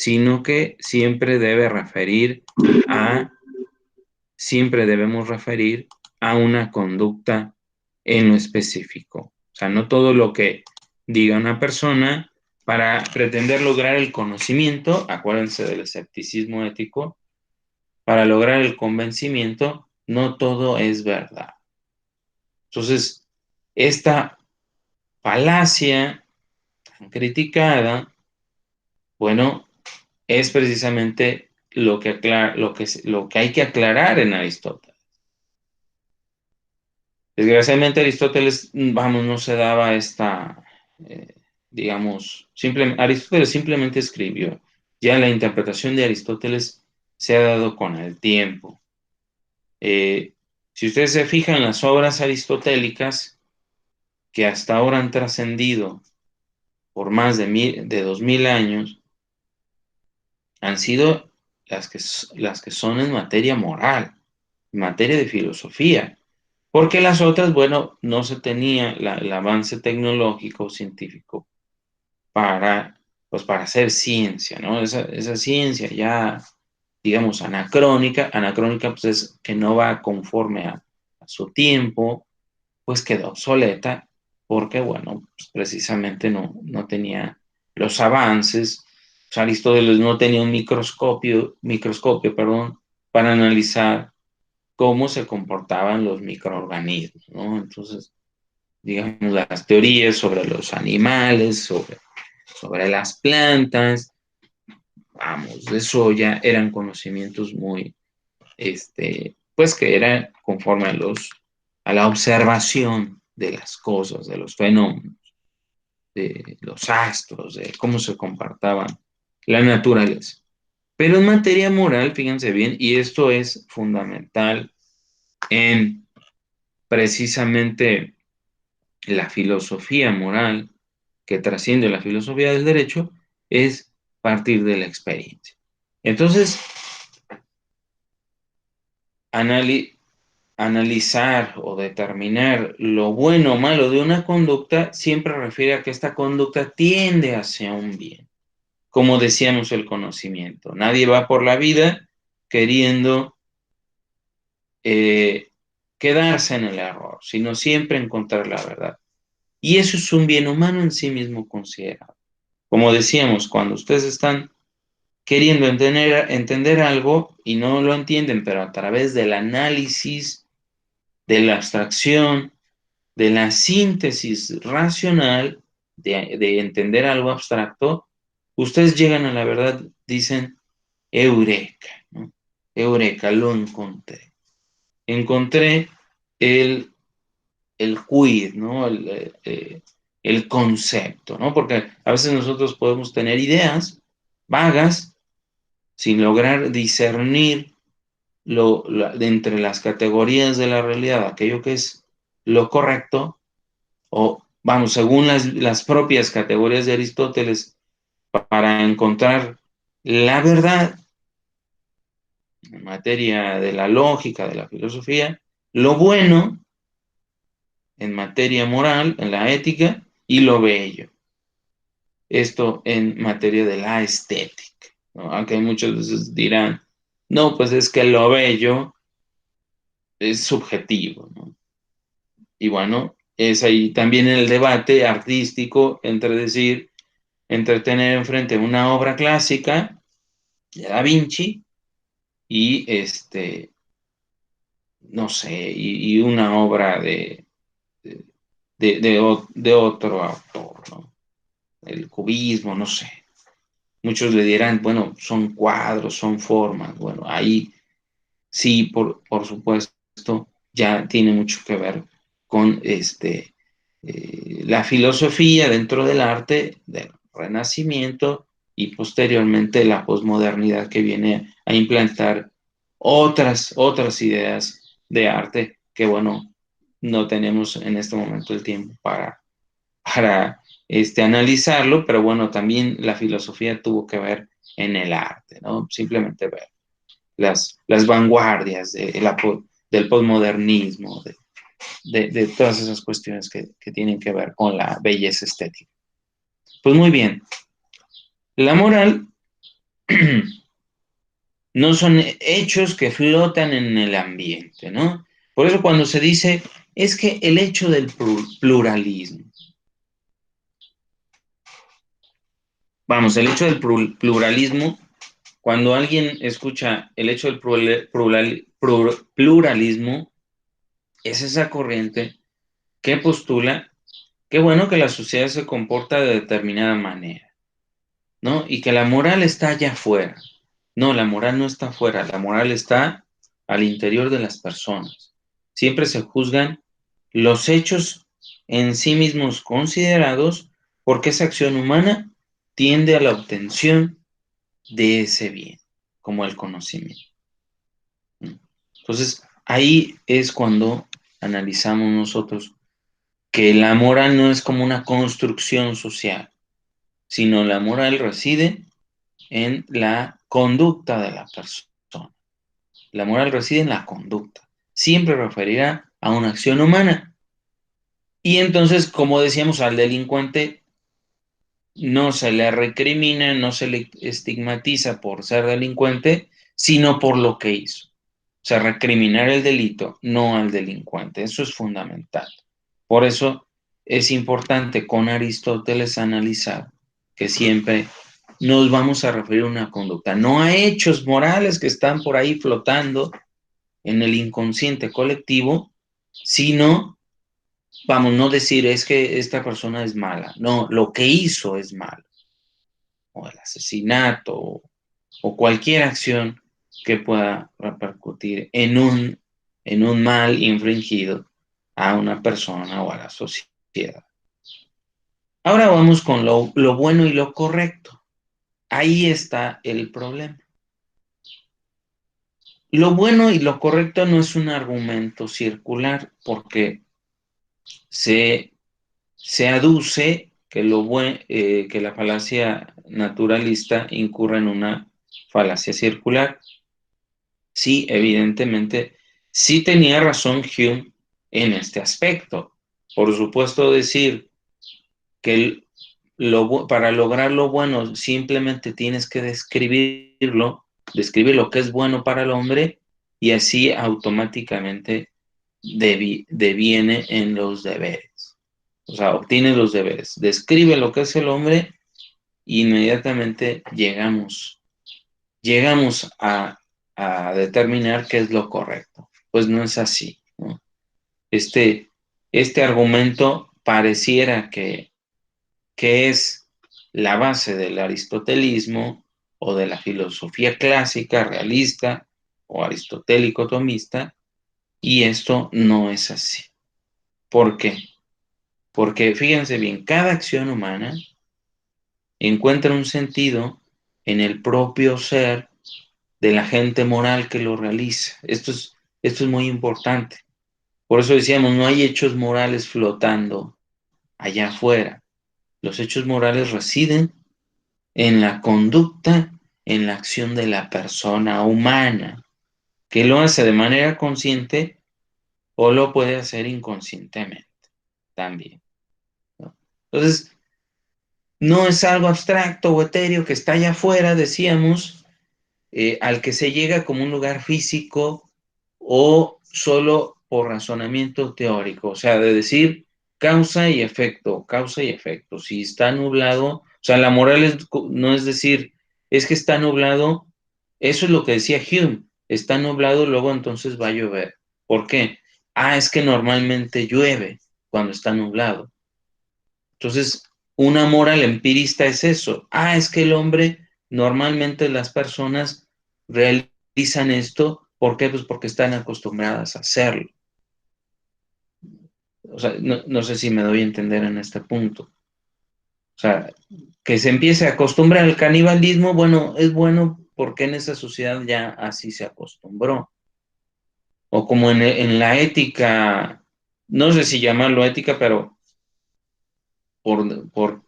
sino que siempre debemos referir a una conducta en lo específico. O sea, no todo lo que diga una persona para pretender lograr el conocimiento, acuérdense del escepticismo ético, para lograr el convencimiento, no todo es verdad. Entonces, esta falacia tan criticada, bueno, es precisamente lo que hay que aclarar en Aristóteles. Desgraciadamente Aristóteles, vamos, no se daba eh, digamos, Aristóteles simplemente escribió. Ya la interpretación de Aristóteles se ha dado con el tiempo. Eh, si ustedes se fijan en las obras aristotélicas que hasta ahora han trascendido por más de 2000 años, han sido las que son en materia moral, en materia de filosofía. Porque las otras, bueno, no se tenía el avance tecnológico, científico, para hacer ciencia, ¿no? Esa ciencia ya, digamos, anacrónica pues es que no va conforme a su tiempo, pues quedó obsoleta, porque, bueno, pues precisamente no tenía los avances. O sea, Aristóteles no tenía un microscopio, perdón, para analizar cómo se comportaban los microorganismos, ¿no? Entonces, digamos, las teorías sobre los animales, sobre las plantas, vamos, de eso ya eran conocimientos muy, pues que eran conforme a la observación de las cosas, de los fenómenos, de los astros, de cómo se comportaban la naturaleza. Pero en materia moral, fíjense bien, y esto es fundamental en precisamente la filosofía moral que trasciende la filosofía del derecho, es partir de la experiencia. Entonces, analizar o determinar lo bueno o malo de una conducta siempre refiere a que esta conducta tiende hacia un bien. Como decíamos, el conocimiento. Nadie va por la vida queriendo eh, quedarse en el error, sino siempre encontrar la verdad. Y eso es un bien humano en sí mismo considerado. Como decíamos, cuando ustedes están queriendo entender algo y no lo entienden, pero a través del análisis, de la abstracción, de la síntesis racional, de entender algo abstracto, ustedes llegan a la verdad, dicen, eureka, ¿no? Eureka, lo encontré. Encontré el, el quid, ¿no? El concepto, ¿no? Porque a veces nosotros podemos tener ideas vagas sin lograr discernir de entre las categorías de la realidad, aquello que es lo correcto, o vamos, según las propias categorías de Aristóteles, para encontrar la verdad en materia de la lógica, de la filosofía, lo bueno en materia moral, en la ética, y lo bello. Esto en materia de la estética, ¿no? Aunque muchos veces dirán, no, pues es que lo bello es subjetivo, ¿no? Y bueno, es ahí también el debate artístico entre tener enfrente una obra clásica de Da Vinci y no sé, y una obra de, de otro autor, ¿no? El cubismo, no sé. Muchos le dirán, bueno, son cuadros, son formas. Bueno, ahí sí, por supuesto, ya tiene mucho que ver con la filosofía dentro del arte del Renacimiento y posteriormente la posmodernidad que viene a implantar otras ideas de arte que, bueno, no tenemos en este momento el tiempo para analizarlo, pero bueno, también la filosofía tuvo que ver en el arte, ¿no? Simplemente ver las vanguardias del posmodernismo, de todas esas cuestiones que tienen que ver con la belleza estética. Pues muy bien, la moral no son hechos que flotan en el ambiente, ¿no? Por eso cuando se dice, es que el hecho del pluralismo, vamos, el hecho del pluralismo, cuando alguien escucha el hecho del pluralismo, es esa corriente que postula que bueno que la sociedad se comporta de determinada manera, ¿no? Y que la moral está allá afuera. No, la moral no está afuera, la moral está al interior de las personas. Siempre se juzgan los hechos en sí mismos considerados porque esa acción humana tiende a la obtención de ese bien, como el conocimiento, ¿no? Entonces, ahí es cuando analizamos nosotros que la moral no es como una construcción social, sino la moral reside en la conducta de la persona. La moral reside en la conducta. Siempre referirá a una acción humana. Y entonces, como decíamos, al delincuente no se le recrimina, no se le estigmatiza por ser delincuente, sino por lo que hizo. O sea, recriminar el delito, no al delincuente. Eso es fundamental. Por eso es importante con Aristóteles analizar que siempre nos vamos a referir a una conducta, no a hechos morales que están por ahí flotando en el inconsciente colectivo, sino, vamos, no decir es que esta persona es mala, no, lo que hizo es malo, o el asesinato, o cualquier acción que pueda repercutir en un mal infringido a una persona o a la sociedad. Ahora vamos con lo bueno y lo correcto. Ahí está el problema. Lo bueno y lo correcto no es un argumento circular porque se, se aduce que, que la falacia naturalista incurre en una falacia circular. Sí, evidentemente, sí tenía razón Hume en este aspecto. Por supuesto, decir que para lograr lo bueno simplemente tienes que describirlo, describir lo que es bueno para el hombre y así automáticamente deviene en los deberes. O sea, obtiene los deberes, describe lo que es el hombre e inmediatamente llegamos a determinar qué es lo correcto. Pues no es así, ¿no? Este argumento pareciera que es la base del aristotelismo o de la filosofía clásica, realista o aristotélico tomista, y esto no es así. ¿Por qué? Porque fíjense bien, cada acción humana encuentra un sentido en el propio ser de la gente moral que lo realiza. Esto es muy importante. Por eso decíamos, no hay hechos morales flotando allá afuera. Los hechos morales residen en la conducta, en la acción de la persona humana, que lo hace de manera consciente o lo puede hacer inconscientemente también, ¿no? Entonces, no es algo abstracto o etéreo que está allá afuera, decíamos, al que se llega como un lugar físico o solo por razonamiento teórico, o sea, de decir causa y efecto, causa y efecto. Si está nublado, o sea, la moral no es decir, es que está nublado, eso es lo que decía Hume, está nublado, luego entonces va a llover. ¿Por qué? Ah, es que normalmente llueve cuando está nublado. Entonces, una moral empirista es eso. Ah, es que el hombre, normalmente las personas realizan esto. ¿Por qué? Pues porque están acostumbradas a hacerlo. O sea, no sé si me doy a entender en este punto. O sea, que se empiece a acostumbrar al canibalismo, bueno, es bueno porque en esa sociedad ya así se acostumbró. O como en la ética, no sé si llamarlo ética, pero por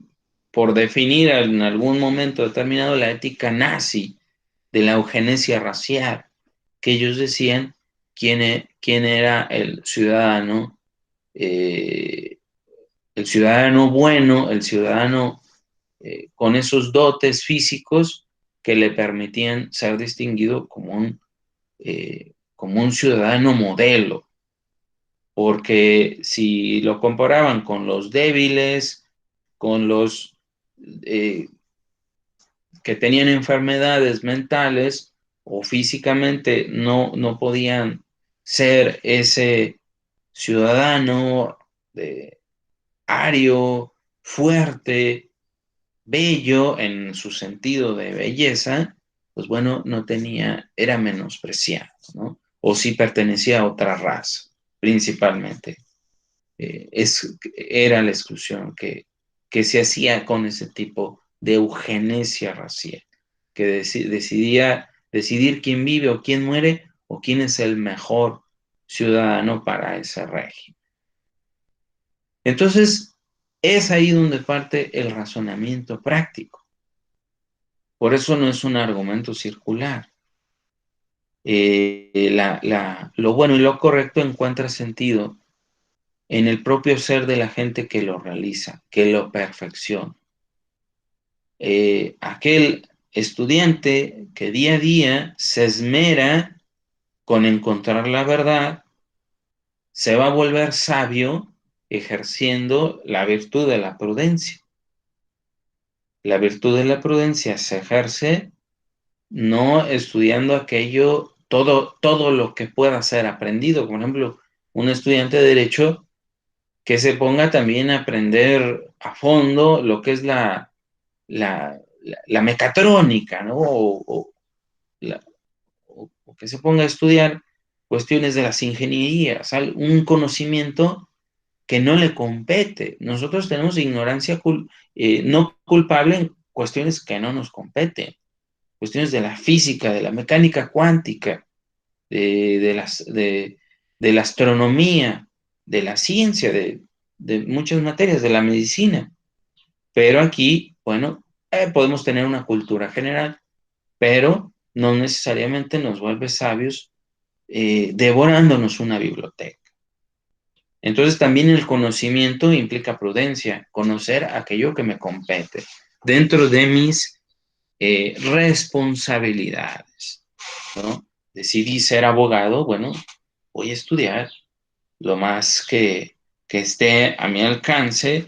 por definir en algún momento determinado la ética nazi de la eugenesia racial, que ellos decían quién era eh, el ciudadano bueno, el ciudadano con esos dotes físicos que le permitían ser distinguido como un ciudadano modelo, porque si lo comparaban con los débiles, con los eh, que tenían enfermedades mentales o físicamente no podían ser ese ciudadano ario, fuerte, bello en su sentido de belleza, pues bueno, era menospreciado, ¿no? O si pertenecía a otra raza, principalmente. Era la exclusión que se hacía con ese tipo de eugenesia racial, que decidía decidir quién vive o quién muere o quién es el mejor ciudadano para ese régimen. Entonces, es ahí donde parte el razonamiento práctico. Por eso no es un argumento circular. Lo bueno y lo correcto encuentra sentido en el propio ser de la gente que lo realiza, que lo perfecciona. Aquel estudiante que día a día se esmera con encontrar la verdad, se va a volver sabio ejerciendo la virtud de la prudencia. La virtud de la prudencia se ejerce no estudiando todo lo que pueda ser aprendido. Por ejemplo, un estudiante de derecho que se ponga también a aprender a fondo lo que es la mecatrónica, ¿no? O que se ponga a estudiar cuestiones de las ingenierías, un conocimiento que no le compete. Nosotros tenemos ignorancia no culpable en cuestiones que no nos competen, cuestiones de la física, de la mecánica cuántica, de la astronomía, de la ciencia, de muchas materias, de la medicina. Pero aquí, bueno, podemos tener una cultura general, pero no necesariamente nos vuelve sabios devorándonos una biblioteca. Entonces también el conocimiento implica prudencia, conocer aquello que me compete dentro de mis responsabilidades, ¿no? Decidí ser abogado, bueno, voy a estudiar lo más que esté a mi alcance,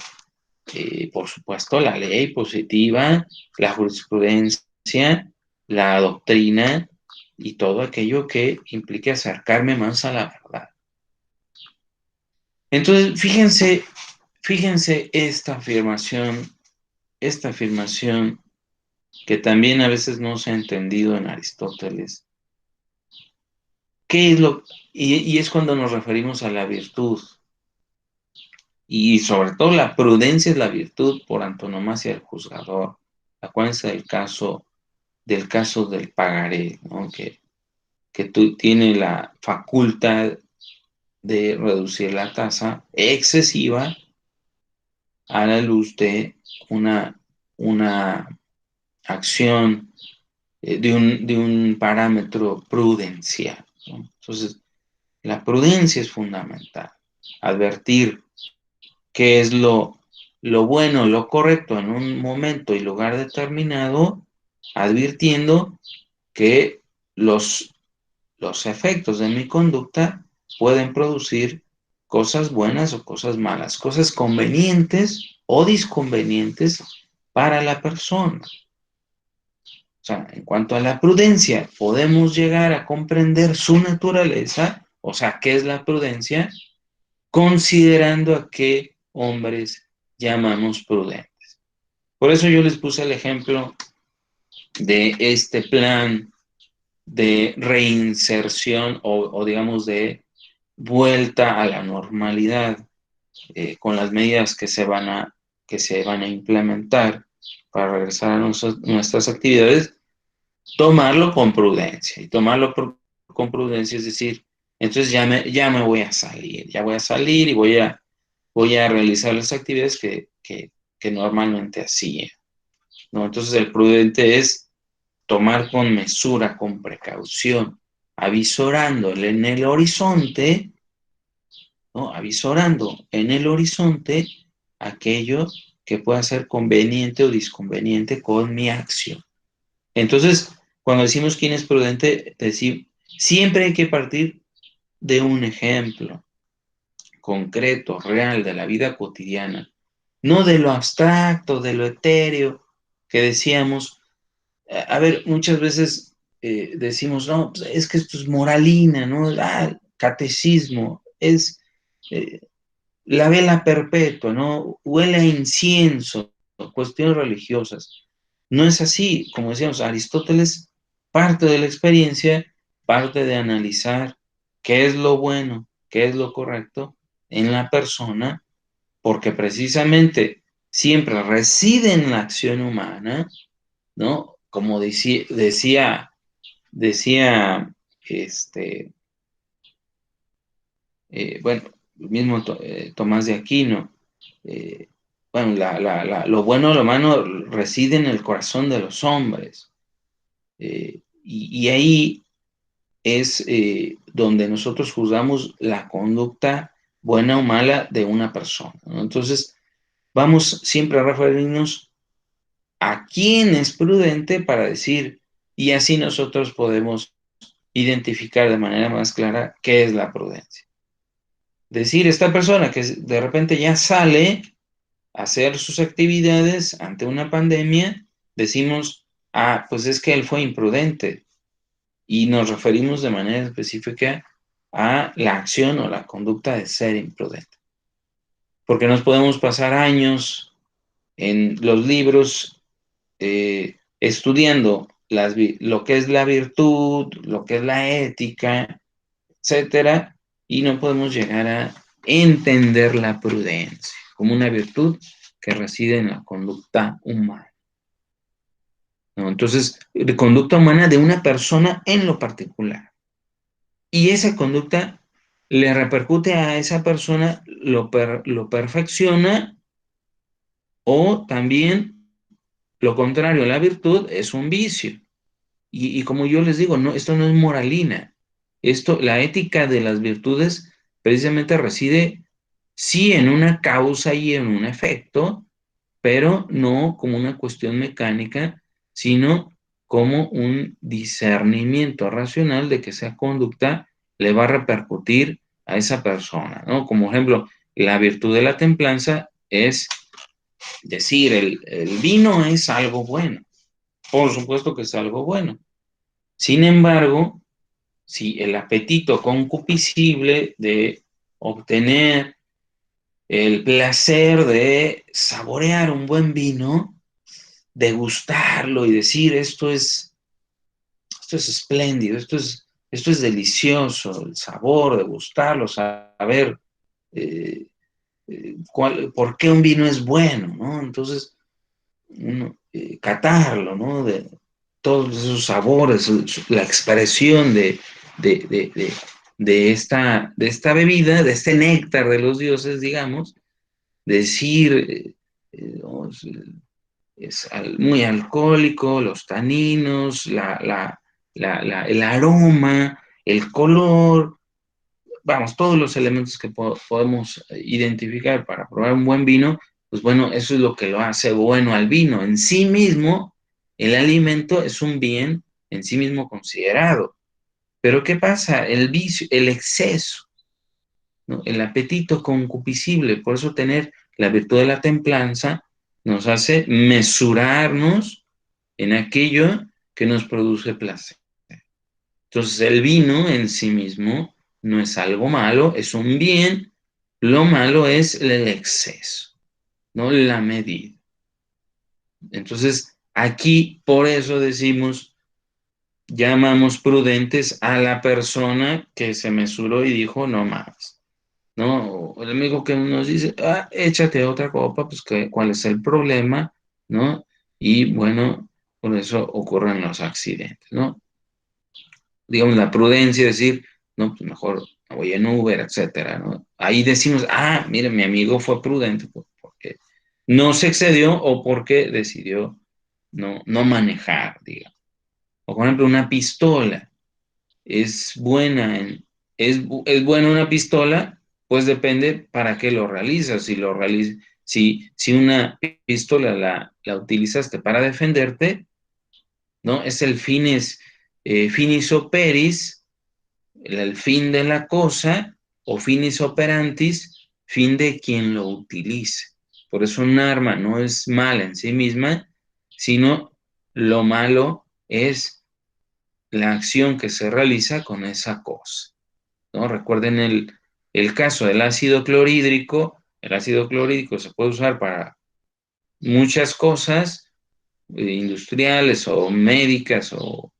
por supuesto, la ley positiva, la jurisprudencia, la doctrina y todo aquello que implique acercarme más a la verdad. Entonces, fíjense esta afirmación que también a veces no se ha entendido en Aristóteles. ¿Qué es y es cuando nos referimos a la virtud? Y sobre todo la prudencia es la virtud por antonomasia del juzgador. Acuérdense del caso del pagaré, ¿no? Que tú tiene la facultad de reducir la tasa excesiva a la luz de una acción de un parámetro prudencial, ¿no? Entonces, la prudencia es fundamental. Advertir qué es lo bueno, lo correcto en un momento y lugar determinado, advirtiendo que los efectos de mi conducta pueden producir cosas buenas o cosas malas, cosas convenientes o disconvenientes para la persona. O sea, en cuanto a la prudencia, podemos llegar a comprender su naturaleza, o sea, ¿qué es la prudencia? Considerando a qué hombres llamamos prudentes. Por eso yo les puse el ejemplo de este plan de reinserción o digamos de vuelta a la normalidad con las medidas que se van a implementar para regresar a nuestras actividades, tomarlo con prudencia. Y tomarlo con prudencia es decir, entonces ya me voy a salir, ya voy a salir y voy a realizar las actividades que normalmente hacía, ¿no? Entonces el prudente es tomar con mesura, con precaución, avisorando en el horizonte, ¿no? Avisorando en el horizonte aquello que pueda ser conveniente o disconveniente con mi acción. Entonces, cuando decimos quién es prudente, siempre hay que partir de un ejemplo concreto, real, de la vida cotidiana, no de lo abstracto, de lo etéreo que decíamos. A ver, muchas veces decimos, no, pues es que esto es moralina, ¿no? Catecismo, es eh, la vela perpetua, ¿no? Huele a incienso, cuestiones religiosas. No es así, como decíamos, Aristóteles parte de la experiencia, parte de analizar qué es lo bueno, qué es lo correcto en la persona, porque precisamente siempre reside en la acción humana, ¿no? Como decía este, bueno, el mismo Tomás de Aquino, eh, bueno, lo bueno o lo malo reside en el corazón de los hombres. Y ahí es donde nosotros juzgamos la conducta buena o mala de una persona, ¿no? Entonces, vamos siempre a referirnos a quién es prudente para decir, y así nosotros podemos identificar de manera más clara qué es la prudencia. Decir, esta persona que de repente ya sale a hacer sus actividades ante una pandemia, decimos, pues es que él fue imprudente y nos referimos de manera específica a la acción o la conducta de ser imprudente. Porque nos podemos pasar años en los libros estudiando lo que es la virtud, lo que es la ética, etcétera, y no podemos llegar a entender la prudencia como una virtud que reside en la conducta humana, ¿no? Entonces, de conducta humana de una persona en lo particular. Y esa conducta le repercute a esa persona, lo perfecciona, o también lo contrario, la virtud es un vicio. Y como yo les digo, no, esto no es moralina. La ética de las virtudes precisamente reside, sí, en una causa y en un efecto, pero no como una cuestión mecánica, sino como un discernimiento racional de que esa conducta le va a repercutir a esa persona, ¿no? Como ejemplo, la virtud de la templanza es decir, el vino es algo bueno. Por supuesto que es algo bueno. Sin embargo, si el apetito concupiscible de obtener el placer de saborear un buen vino, degustarlo y decir esto es espléndido, esto es delicioso, el sabor, degustarlo, saber eh, por qué un vino es bueno, ¿no? Entonces, catarlo, ¿no? De todos esos sabores, la expresión de esta bebida, de este néctar de los dioses, digamos, decir, no, es muy alcohólico, los taninos, el aroma, el color, vamos, todos los elementos que podemos identificar para probar un buen vino, pues bueno, eso es lo que lo hace bueno al vino. En sí mismo, el alimento es un bien en sí mismo considerado. Pero ¿qué pasa? El vicio, el exceso, ¿no? El apetito concupiscible, por eso tener la virtud de la templanza nos hace mesurarnos en aquello que nos produce placer. Entonces el vino en sí mismo no es algo malo, es un bien. Lo malo es el exceso, no la medida. Entonces aquí por eso decimos, llamamos prudentes a la persona que se mesuró y dijo no más, ¿no? El amigo que nos dice, échate otra copa, pues ¿cuál es el problema? ¿No? Y bueno, por eso ocurren los accidentes, ¿no? Digamos, la prudencia, decir, no, pues mejor me voy en Uber, etcétera, ¿no? Ahí decimos, mire, mi amigo fue prudente porque no se excedió o porque decidió no manejar, digamos. O por ejemplo, una pistola es buena es buena una pistola, pues depende para qué lo realizas. Si una pistola la utilizaste para defenderte, ¿no? Es el finis operis, el fin de la cosa, o finis operantis, fin de quien lo utilice. Por eso un arma no es mala en sí misma, sino lo malo es la acción que se realiza con esa cosa, ¿no? Recuerden el caso del ácido clorhídrico. El ácido clorhídrico se puede usar para muchas cosas industriales o médicas o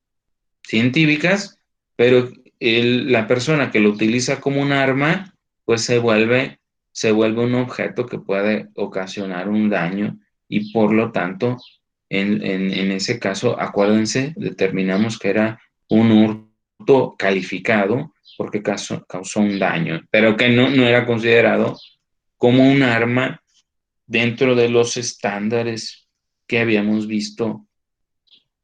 científicas, pero la persona que lo utiliza como un arma, pues se vuelve un objeto que puede ocasionar un daño y por lo tanto, en ese caso, acuérdense, determinamos que era un hurto calificado porque causó un daño, pero que no era considerado como un arma dentro de los estándares que habíamos visto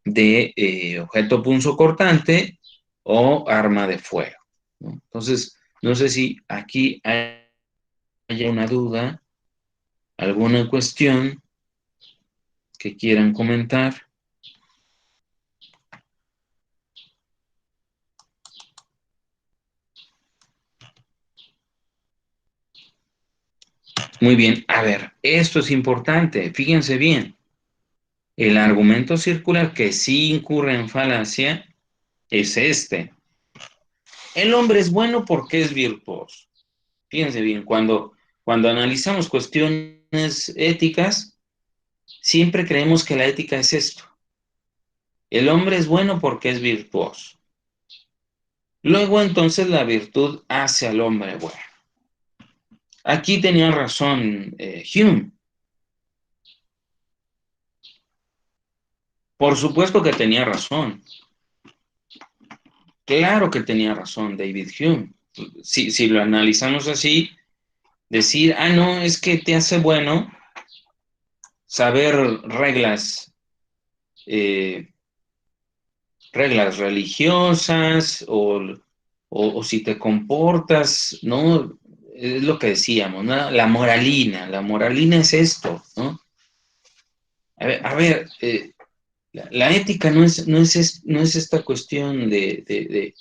de objeto punzocortante o arma de fuego, ¿no? Entonces, no sé si aquí haya una duda, alguna cuestión que quieran comentar. Muy bien, a ver, esto es importante, fíjense bien, el argumento circular que sí incurre en falacia es este. El hombre es bueno porque es virtuoso. Fíjense bien, cuando analizamos cuestiones éticas, siempre creemos que la ética es esto. El hombre es bueno porque es virtuoso. Luego entonces la virtud hace al hombre bueno. Aquí tenía razón Hume. Por supuesto que tenía razón. Claro que tenía razón David Hume. Si lo analizamos así, decir, no, es que te hace bueno saber eh, reglas religiosas o si te comportas, ¿no? Es lo que decíamos, ¿no? La moralina es esto, ¿no? A ver, la ética no es esta cuestión de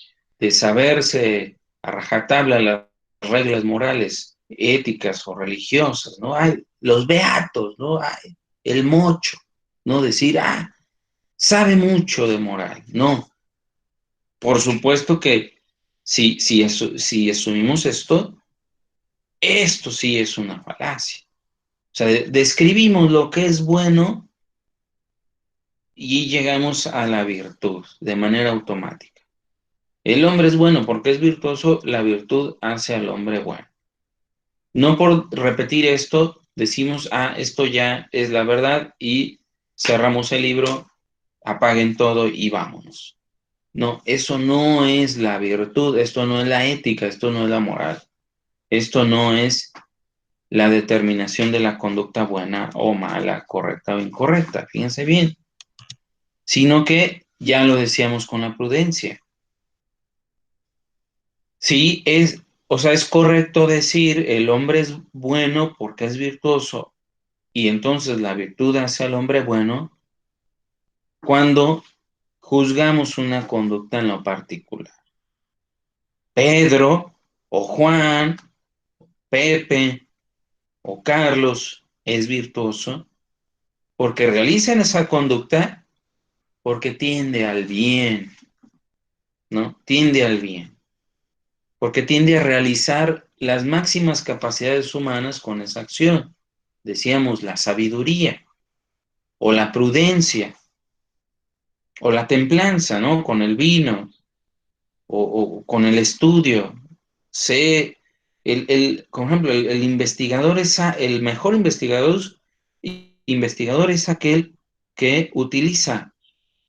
saberse a rajatabla las reglas morales, éticas o religiosas, ¿no? Hay los beatos, ¿no? Hay el mocho, ¿no? Decir, sabe mucho de moral, no. Por supuesto que si asumimos esto sí es una falacia. O sea, describimos lo que es bueno y llegamos a la virtud de manera automática. El hombre es bueno porque es virtuoso, la virtud hace al hombre bueno. No por repetir esto, decimos, esto ya es la verdad y cerramos el libro, apaguen todo y vámonos. No, eso no es la virtud, esto no es la ética, esto no es la moral, esto no es la determinación de la conducta buena o mala, correcta o incorrecta, fíjense bien, sino que ya lo decíamos con la prudencia. Sí, o sea, es correcto decir el hombre es bueno porque es virtuoso y entonces la virtud hace al hombre bueno cuando juzgamos una conducta en lo particular. Pedro o Juan, Pepe o Carlos es virtuoso porque realizan esa conducta porque tiende al bien, ¿no? Tiende al bien, porque tiende a realizar las máximas capacidades humanas con esa acción. Decíamos la sabiduría o la prudencia o la templanza, ¿no? Con el vino o con el estudio. Por ejemplo, el investigador el mejor investigador es aquel que utiliza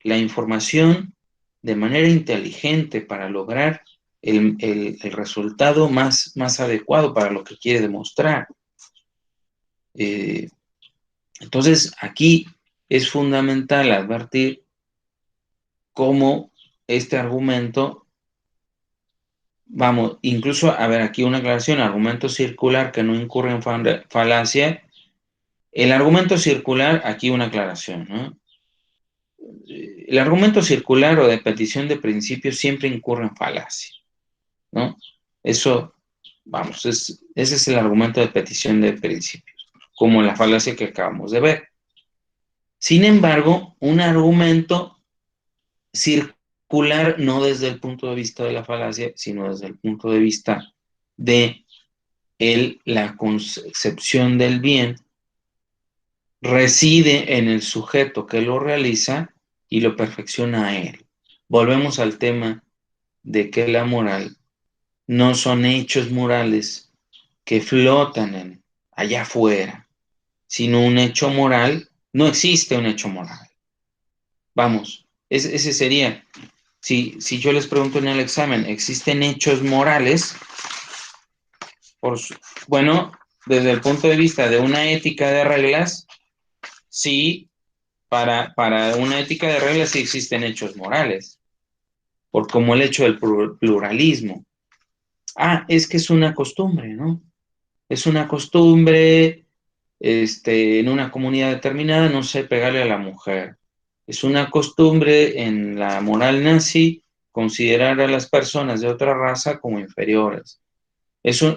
la información de manera inteligente para lograr el resultado más adecuado para lo que quiere demostrar. Entonces, aquí es fundamental advertir cómo este argumento, vamos, incluso, a ver, aquí una aclaración, argumento circular que no incurre en falacia. El argumento circular, aquí una aclaración, ¿no? el argumento circular o de petición de principios siempre incurre en falacia, ¿no? Eso, vamos, ese es el argumento de petición de principios, como la falacia que acabamos de ver. Sin embargo, un argumento circular no desde el punto de vista de la falacia, sino desde el punto de vista de la concepción del bien, reside en el sujeto que lo realiza y lo perfecciona a él. Volvemos al tema de que la moral no son hechos morales que flotan allá afuera, sino un hecho moral. No existe un hecho moral. Vamos, ese sería, si yo les pregunto en el examen, ¿existen hechos morales? Por, bueno, desde el punto de vista de una ética de reglas, sí, para una ética de reglas sí existen hechos morales, por como el hecho del pluralismo. Ah, es que es una costumbre, ¿no? Es una costumbre, en una comunidad determinada, no sé, pegarle a la mujer. Es una costumbre en la moral nazi considerar a las personas de otra raza como inferiores.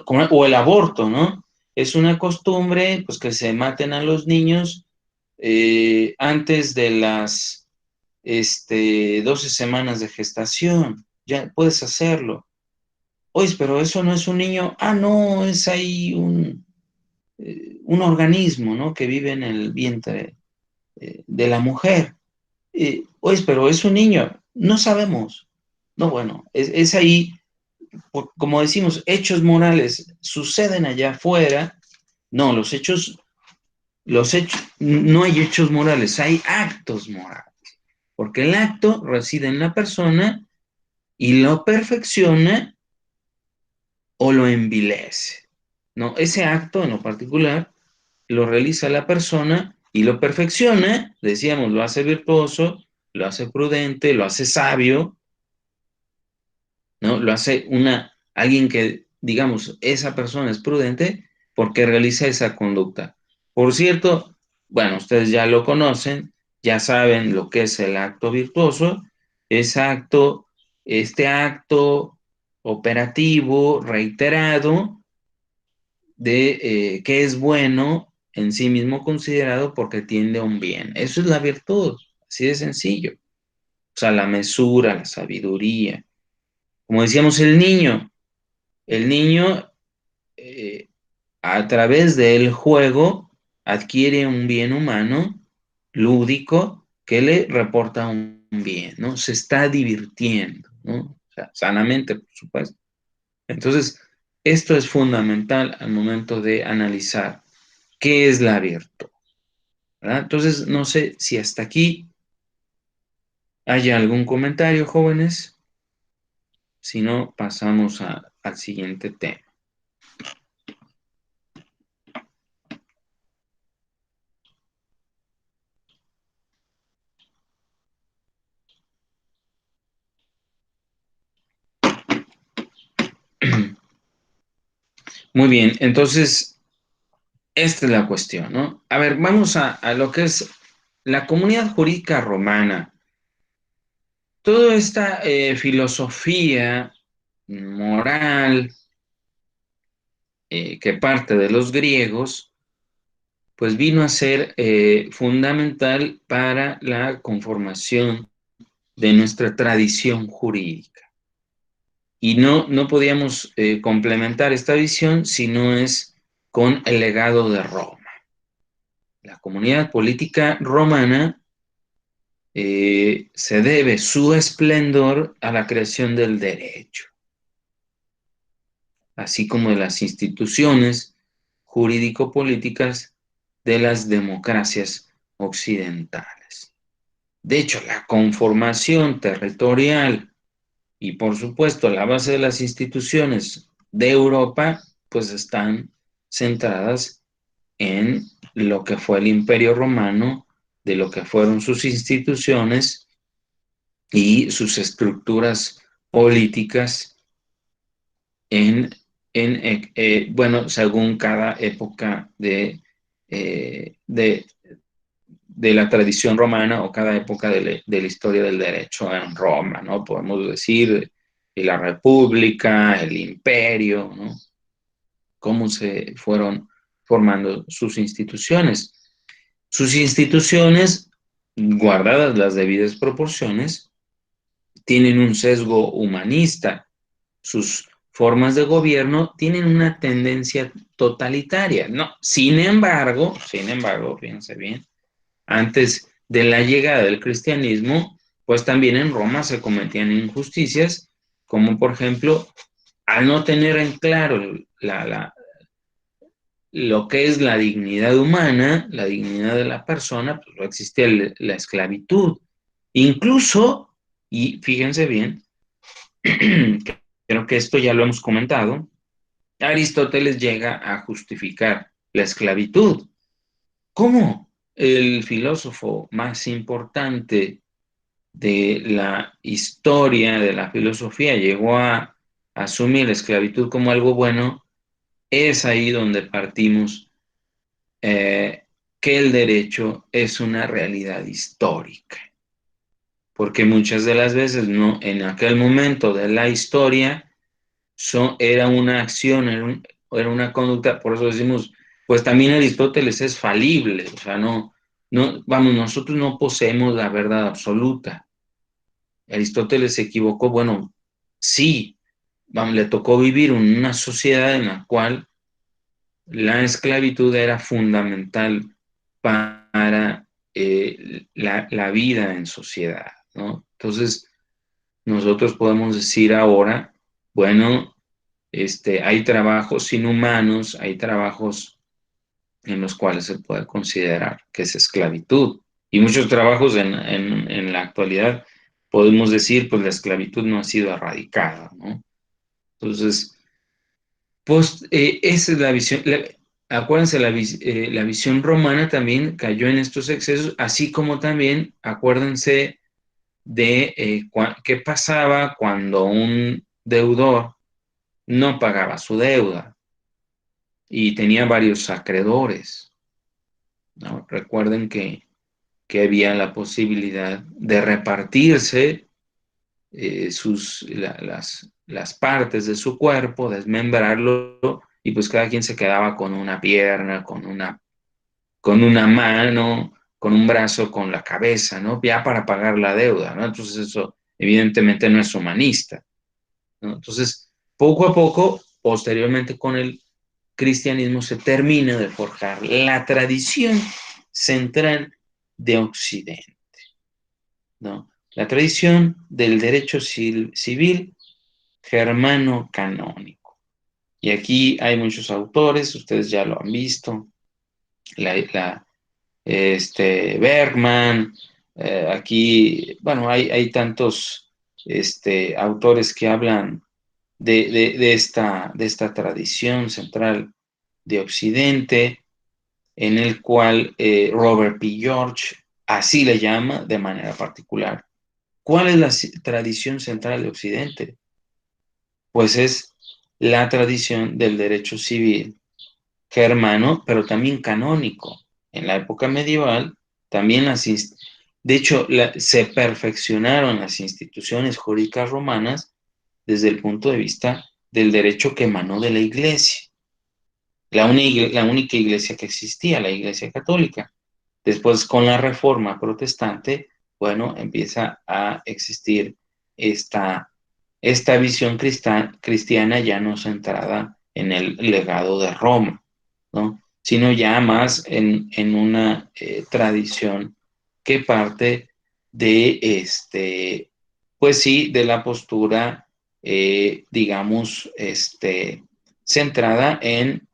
O el aborto, ¿no? Es una costumbre, pues, que se maten a los niños antes de las 12 semanas de gestación. Ya puedes hacerlo. Oye, pero eso no es un niño. Ah, no, es ahí un organismo, ¿no? Que vive en el vientre de la mujer. Oye, pero es un niño. No sabemos. No, bueno, es ahí, como decimos, hechos morales suceden allá afuera. No, no hay hechos morales, hay actos morales. Porque el acto reside en la persona y lo perfecciona o lo envilece. ¿No? Ese acto en lo particular lo realiza la persona y lo perfecciona, decíamos, lo hace virtuoso, lo hace prudente, lo hace sabio, ¿no? Lo hace alguien que, digamos, esa persona es prudente porque realiza esa conducta. Por cierto, bueno, ustedes ya lo conocen, ya saben lo que es el acto virtuoso, este acto operativo reiterado que es bueno en sí mismo considerado porque tiende a un bien. Eso es la virtud, así de sencillo. O sea, la mesura, la sabiduría. Como decíamos, el niño a través del juego adquiere un bien humano, lúdico, que le reporta un bien, ¿no? Se está divirtiendo, ¿no? O sea, sanamente, por supuesto. Entonces, esto es fundamental al momento de analizar qué es la virtud, ¿verdad? Entonces, no sé si hasta aquí hay algún comentario, jóvenes. Si no, pasamos al siguiente tema. Muy bien, entonces, esta es la cuestión, ¿no? A ver, vamos a lo que es la comunidad jurídica romana. Toda esta filosofía moral que parte de los griegos, pues vino a ser fundamental para la conformación de nuestra tradición jurídica. Y no podíamos complementar esta visión si no es con el legado de Roma. La comunidad política romana se debe su esplendor a la creación del derecho, así como de las instituciones jurídico-políticas de las democracias occidentales. De hecho, la conformación territorial y, por supuesto, la base de las instituciones de Europa, pues están centradas en lo que fue el Imperio Romano, de lo que fueron sus instituciones y sus estructuras políticas bueno, según cada época de de la tradición romana o cada época de la historia del derecho en Roma, ¿no? Podemos decir la República, el Imperio, ¿no? Cómo se fueron formando sus instituciones. Sus instituciones, guardadas las debidas proporciones, tienen un sesgo humanista. Sus formas de gobierno tienen una tendencia totalitaria. No, sin embargo, fíjense bien, antes de la llegada del cristianismo, pues también en Roma se cometían injusticias, como por ejemplo, al no tener en claro lo que es la dignidad humana, la dignidad de la persona, pues no existía la esclavitud. Incluso, y fíjense bien, creo que esto ya lo hemos comentado, Aristóteles llega a justificar la esclavitud. ¿Cómo el filósofo más importante de la historia de la filosofía llegó a asumir la esclavitud como algo bueno? Es ahí donde partimos que el derecho es una realidad histórica, porque muchas de las veces no, en aquel momento de la historia era una acción, era una conducta, por eso decimos, pues también Aristóteles es falible, o sea, vamos, nosotros no poseemos la verdad absoluta. Aristóteles se equivocó, bueno, sí, vamos, le tocó vivir en una sociedad en la cual la esclavitud era fundamental para la vida en sociedad, ¿no? Entonces, nosotros podemos decir ahora, bueno, hay trabajos inhumanos, hay trabajos en los cuales se puede considerar que es esclavitud. Y muchos trabajos en la actualidad podemos decir, pues la esclavitud no ha sido erradicada, ¿no? Entonces, pues esa es la visión. Acuérdense, la visión romana también cayó en estos excesos, así como también, acuérdense de qué pasaba cuando un deudor no pagaba su deuda y tenía varios acreedores, ¿no? Recuerden que había la posibilidad de repartirse las partes de su cuerpo, desmembrarlo, y pues cada quien se quedaba con una pierna, con una mano, con un brazo, con la cabeza, ¿no? Ya para pagar la deuda, ¿no? Entonces eso evidentemente no es humanista, ¿no? Entonces, poco a poco, posteriormente con el cristianismo, se termina de forjar la tradición central de Occidente, ¿no? La tradición del derecho civil germano canónico. Y aquí hay muchos autores, ustedes ya lo han visto, Bergman, aquí, bueno, hay tantos autores que hablan de esta tradición central de Occidente, en el cual Robert P. George así le llama de manera particular. ¿Cuál es la tradición central de Occidente? Pues es la tradición del derecho civil germano, pero también canónico. En la época medieval, también de hecho, se perfeccionaron las instituciones jurídicas romanas desde el punto de vista del derecho que emanó de la iglesia. La única iglesia que existía, la iglesia católica. Después, con la reforma protestante, bueno, empieza a existir esta visión cristiana ya no centrada en el legado de Roma, ¿no? Sino ya más en una tradición que parte pues sí, de la postura, digamos, centrada en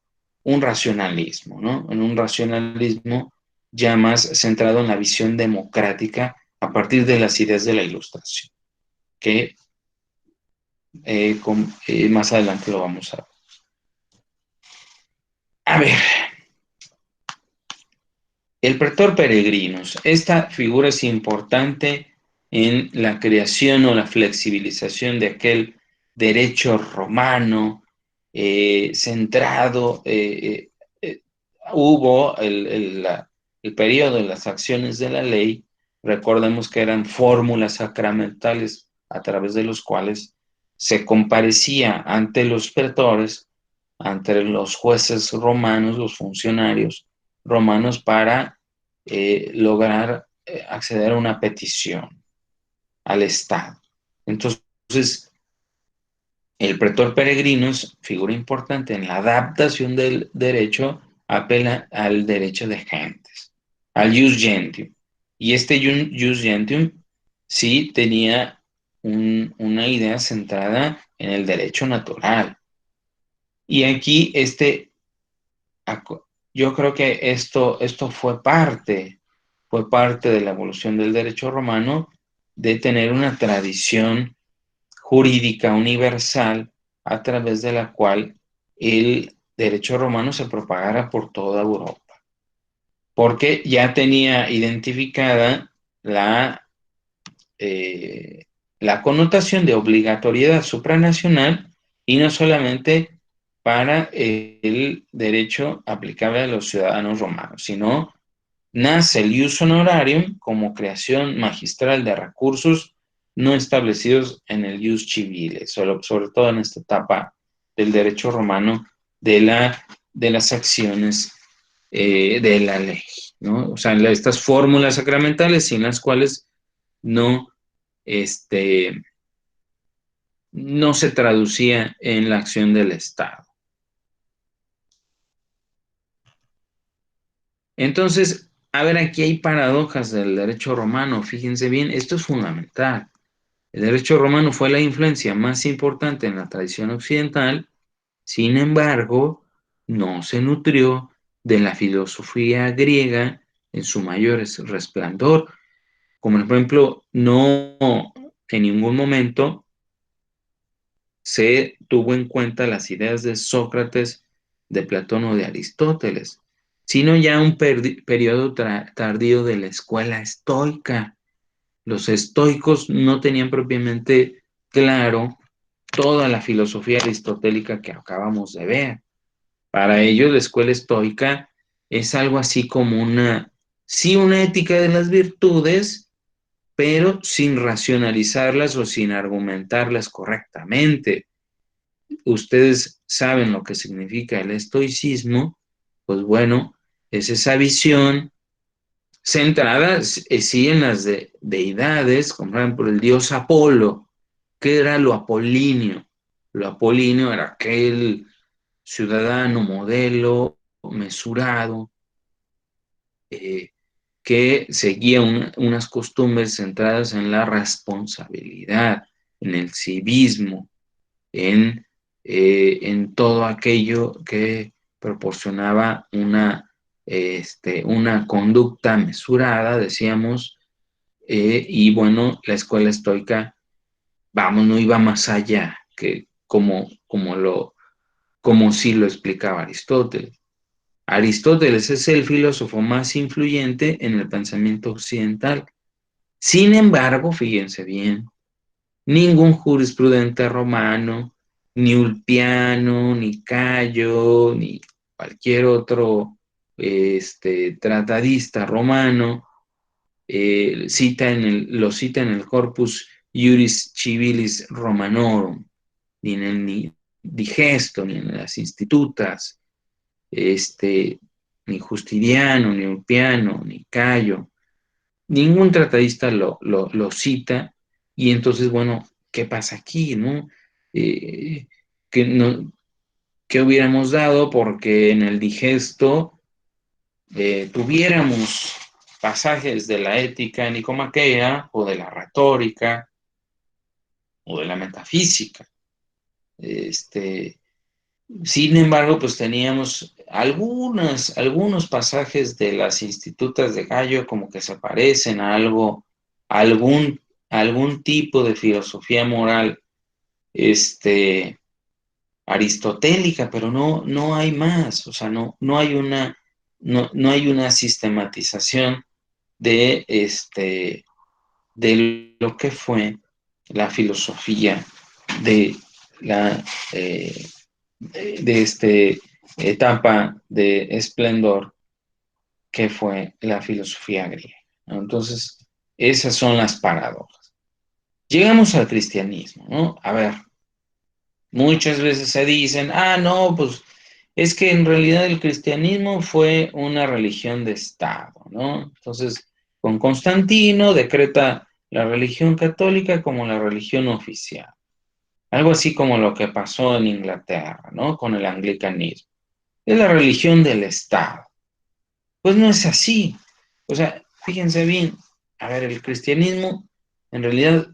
un racionalismo, ¿no? En un racionalismo ya más centrado en la visión democrática a partir de las ideas de la Ilustración, que más adelante lo vamos a ver. A ver, el pretor peregrinos. Esta figura es importante en la creación o la flexibilización de aquel derecho romano centrado. Hubo el periodo de las acciones de la ley, recordemos que eran fórmulas sacramentales a través de los cuales se comparecía ante los pretores, ante los jueces romanos, los funcionarios romanos, para lograr acceder a una petición al Estado. Entonces, el pretor peregrino es figura importante en la adaptación del derecho, apela al derecho de gentes, al jus gentium. Y este jus gentium sí tenía una idea centrada en el derecho natural. Y aquí yo creo que esto fue parte de la evolución del derecho romano, de tener una tradición jurídica universal a través de la cual el derecho romano se propagara por toda Europa, porque ya tenía identificada eh, la connotación de obligatoriedad supranacional, y no solamente para el derecho aplicable a los ciudadanos romanos, sino nace el ius honorarium como creación magistral de recursos no establecidos en el ius civile, sobre todo en esta etapa del derecho romano de las acciones de la ley, ¿no? O sea, estas fórmulas sacramentales sin las cuales no, este, no se traducía en la acción del Estado. Entonces, a ver, aquí hay paradojas del derecho romano, fíjense bien, esto es fundamental. El derecho romano fue la influencia más importante en la tradición occidental, sin embargo, no se nutrió de la filosofía griega en su mayor resplandor, como por ejemplo, no en ningún momento se tuvo en cuenta las ideas de Sócrates, de Platón o de Aristóteles, sino ya un periodo tardío de la escuela estoica. Los estoicos no tenían propiamente claro toda la filosofía aristotélica que acabamos de ver. Para ellos la escuela estoica es algo así como sí, una ética de las virtudes, pero sin racionalizarlas o sin argumentarlas correctamente. Ustedes saben lo que significa el estoicismo, pues bueno, es esa visión centrada sí en las deidades, como por ejemplo el dios Apolo, que era lo apolíneo. Lo apolíneo era aquel ciudadano modelo, mesurado, que seguía unas costumbres centradas en la responsabilidad, en el civismo, en todo aquello que proporcionaba una conducta mesurada, decíamos, y bueno, la escuela estoica, vamos, no iba más allá que como sí lo explicaba Aristóteles. Aristóteles es el filósofo más influyente en el pensamiento occidental. Sin embargo, fíjense bien, ningún jurisprudente romano, ni Ulpiano, ni Cayo, ni cualquier otro tratadista romano lo cita en el Corpus Iuris Civilis Romanorum, ni en el Digesto, ni en las Institutas, ni Justiniano, ni Ulpiano, ni Cayo. Ningún tratadista lo cita, y entonces, bueno, ¿qué pasa aquí, no? Eh, que no ¿Qué hubiéramos dado porque en el digesto tuviéramos pasajes de la ética nicomaquea o de la retórica o de la metafísica? Sin embargo, pues teníamos algunos pasajes de las institutas de Gallo como que se parecen a algún, algún tipo de filosofía moral aristotélica, pero no hay más, o sea, no hay una sistematización de lo que fue la filosofía de la de esta etapa de esplendor que fue la filosofía griega, ¿no? Entonces, esas son las paradojas. Llegamos al cristianismo, ¿no? A ver, muchas veces se dicen, no, pues es que en realidad el cristianismo fue una religión de Estado, ¿no? Entonces, con Constantino decreta la religión católica como la religión oficial. Algo así como lo que pasó en Inglaterra, ¿no? Con el anglicanismo. Es la religión del Estado. Pues no es así. O sea, fíjense bien, a ver, el cristianismo en realidad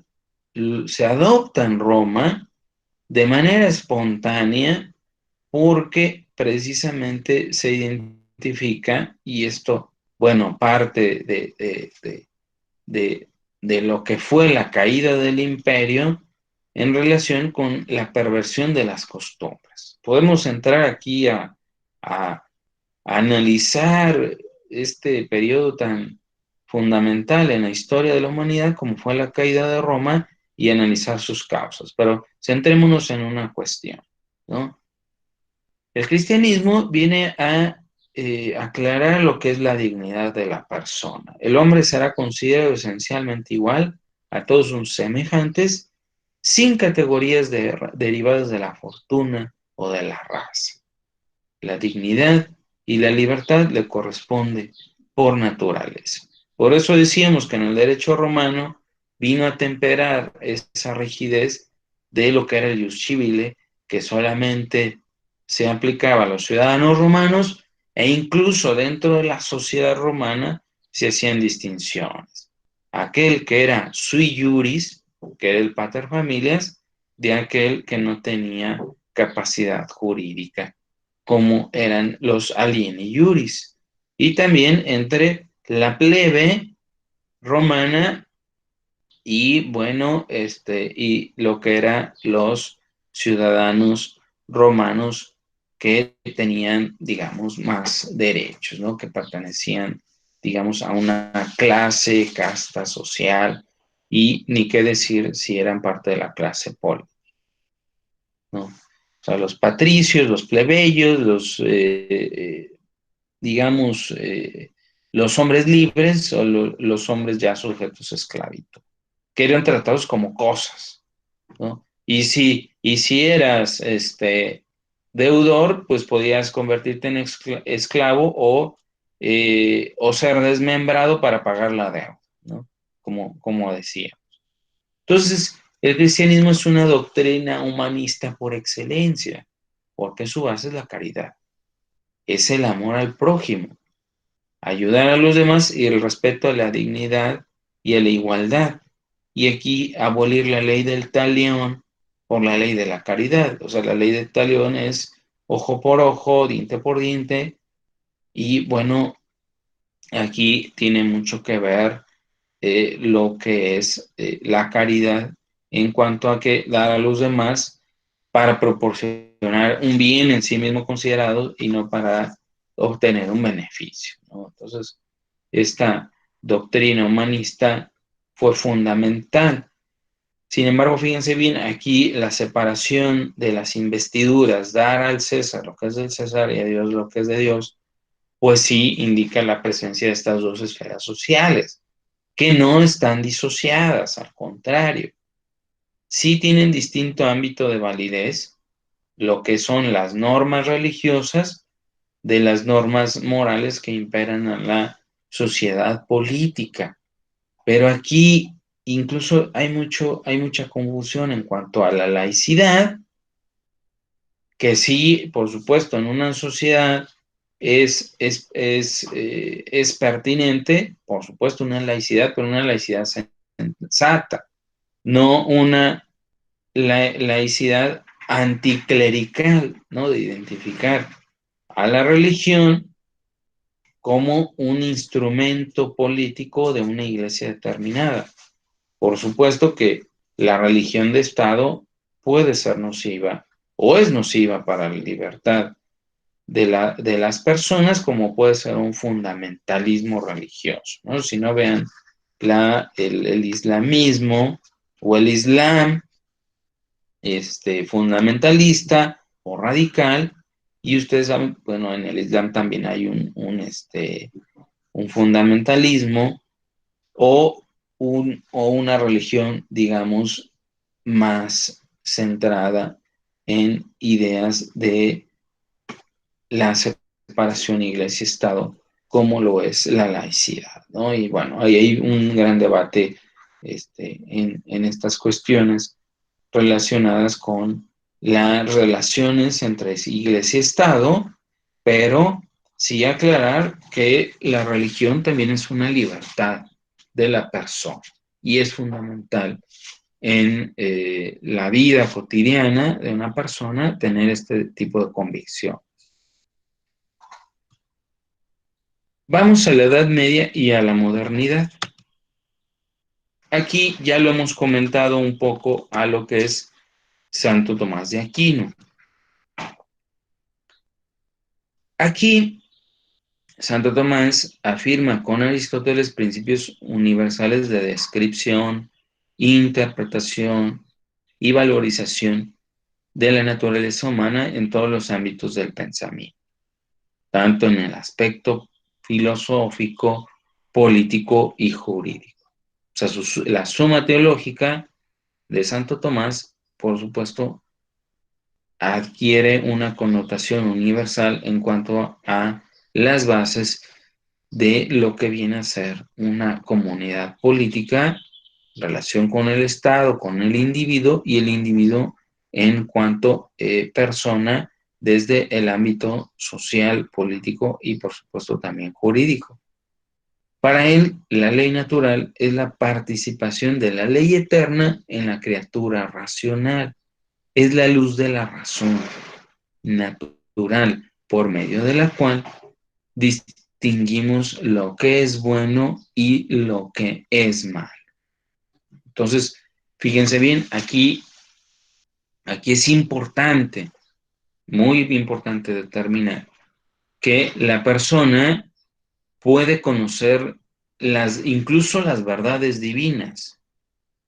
se adopta en Roma de manera espontánea porque precisamente se identifica, y esto, bueno, parte de, de lo que fue la caída del imperio en relación con la perversión de las costumbres. Podemos entrar aquí a analizar este periodo tan fundamental en la historia de la humanidad como fue la caída de Roma y analizar sus causas. Pero centrémonos en una cuestión, ¿no? El cristianismo viene a aclarar lo que es la dignidad de la persona. El hombre será considerado esencialmente igual a todos sus semejantes, sin categorías derivadas de la fortuna o de la raza. La dignidad y la libertad le corresponde por naturaleza. Por eso decíamos que en el derecho romano vino a temperar esa rigidez de lo que era el ius civile, que solamente se aplicaba a los ciudadanos romanos e incluso dentro de la sociedad romana se hacían distinciones. Aquel que era sui juris, que era el pater familias, de aquel que no tenía capacidad jurídica, como eran los alieni juris, y también entre la plebe romana y bueno, y lo que eran los ciudadanos romanos que tenían, digamos, más derechos, ¿no? Que pertenecían, digamos, a una clase, casta social, y ni qué decir si eran parte de la clase política, ¿no? O sea, los patricios, los plebeyos, digamos, los hombres libres o los hombres ya sujetos a esclavitud, que eran tratados como cosas, ¿no? Y si eras deudor, pues podías convertirte en esclavo o ser desmembrado para pagar la deuda, ¿no? Como decía. Entonces, el cristianismo es una doctrina humanista por excelencia, porque su base es la caridad, es el amor al prójimo, ayudar a los demás y el respeto a la dignidad y a la igualdad. Y aquí abolir la ley del talión por la ley de la caridad. O sea, la ley del talión es ojo por ojo, diente por diente. Y bueno, aquí tiene mucho que ver lo que es la caridad en cuanto a que dar a los demás para proporcionar un bien en sí mismo considerado y no para obtener un beneficio, ¿no? Entonces, esta doctrina humanista fue fundamental. Sin embargo, fíjense bien, aquí la separación de las investiduras, dar al César lo que es del César y a Dios lo que es de Dios, pues sí indica la presencia de estas dos esferas sociales, que no están disociadas, al contrario, sí tienen distinto ámbito de validez, lo que son las normas religiosas de las normas morales que imperan a la sociedad política. Pero aquí incluso hay mucha confusión en cuanto a la laicidad, que sí, por supuesto, en una sociedad es pertinente, por supuesto, una laicidad, pero una laicidad sensata, no una laicidad anticlerical, ¿no? De identificar a la religión como un instrumento político de una iglesia determinada. Por supuesto que la religión de Estado puede ser nociva o es nociva para la libertad de las personas, como puede ser un fundamentalismo religioso, ¿no? Si no, vean el islamismo o el islam fundamentalista o radical, y ustedes saben, bueno, en el islam también hay un fundamentalismo o una religión, digamos, más centrada en ideas de la separación iglesia-estado, como lo es la laicidad, ¿no? Y bueno, ahí hay un gran debate en estas cuestiones relacionadas con las relaciones entre iglesia y Estado, pero sí aclarar que la religión también es una libertad de la persona y es fundamental en la vida cotidiana de una persona tener este tipo de convicción. Vamos a la Edad Media y a la modernidad. Aquí ya lo hemos comentado un poco a lo que es Santo Tomás de Aquino. Aquí Santo Tomás afirma con Aristóteles principios universales de descripción, interpretación y valorización de la naturaleza humana en todos los ámbitos del pensamiento, tanto en el aspecto filosófico, político y jurídico. O sea, la suma teológica de Santo Tomás, por supuesto, adquiere una connotación universal en cuanto a las bases de lo que viene a ser una comunidad política, relación con el Estado, con el individuo y el individuo en cuanto persona desde el ámbito social, político y por supuesto también jurídico. Para él, la ley natural es la participación de la ley eterna en la criatura racional. Es la luz de la razón natural por medio de la cual distinguimos lo que es bueno y lo que es mal. Entonces, fíjense bien, aquí es importante, muy importante determinar que la persona puede conocer incluso las verdades divinas,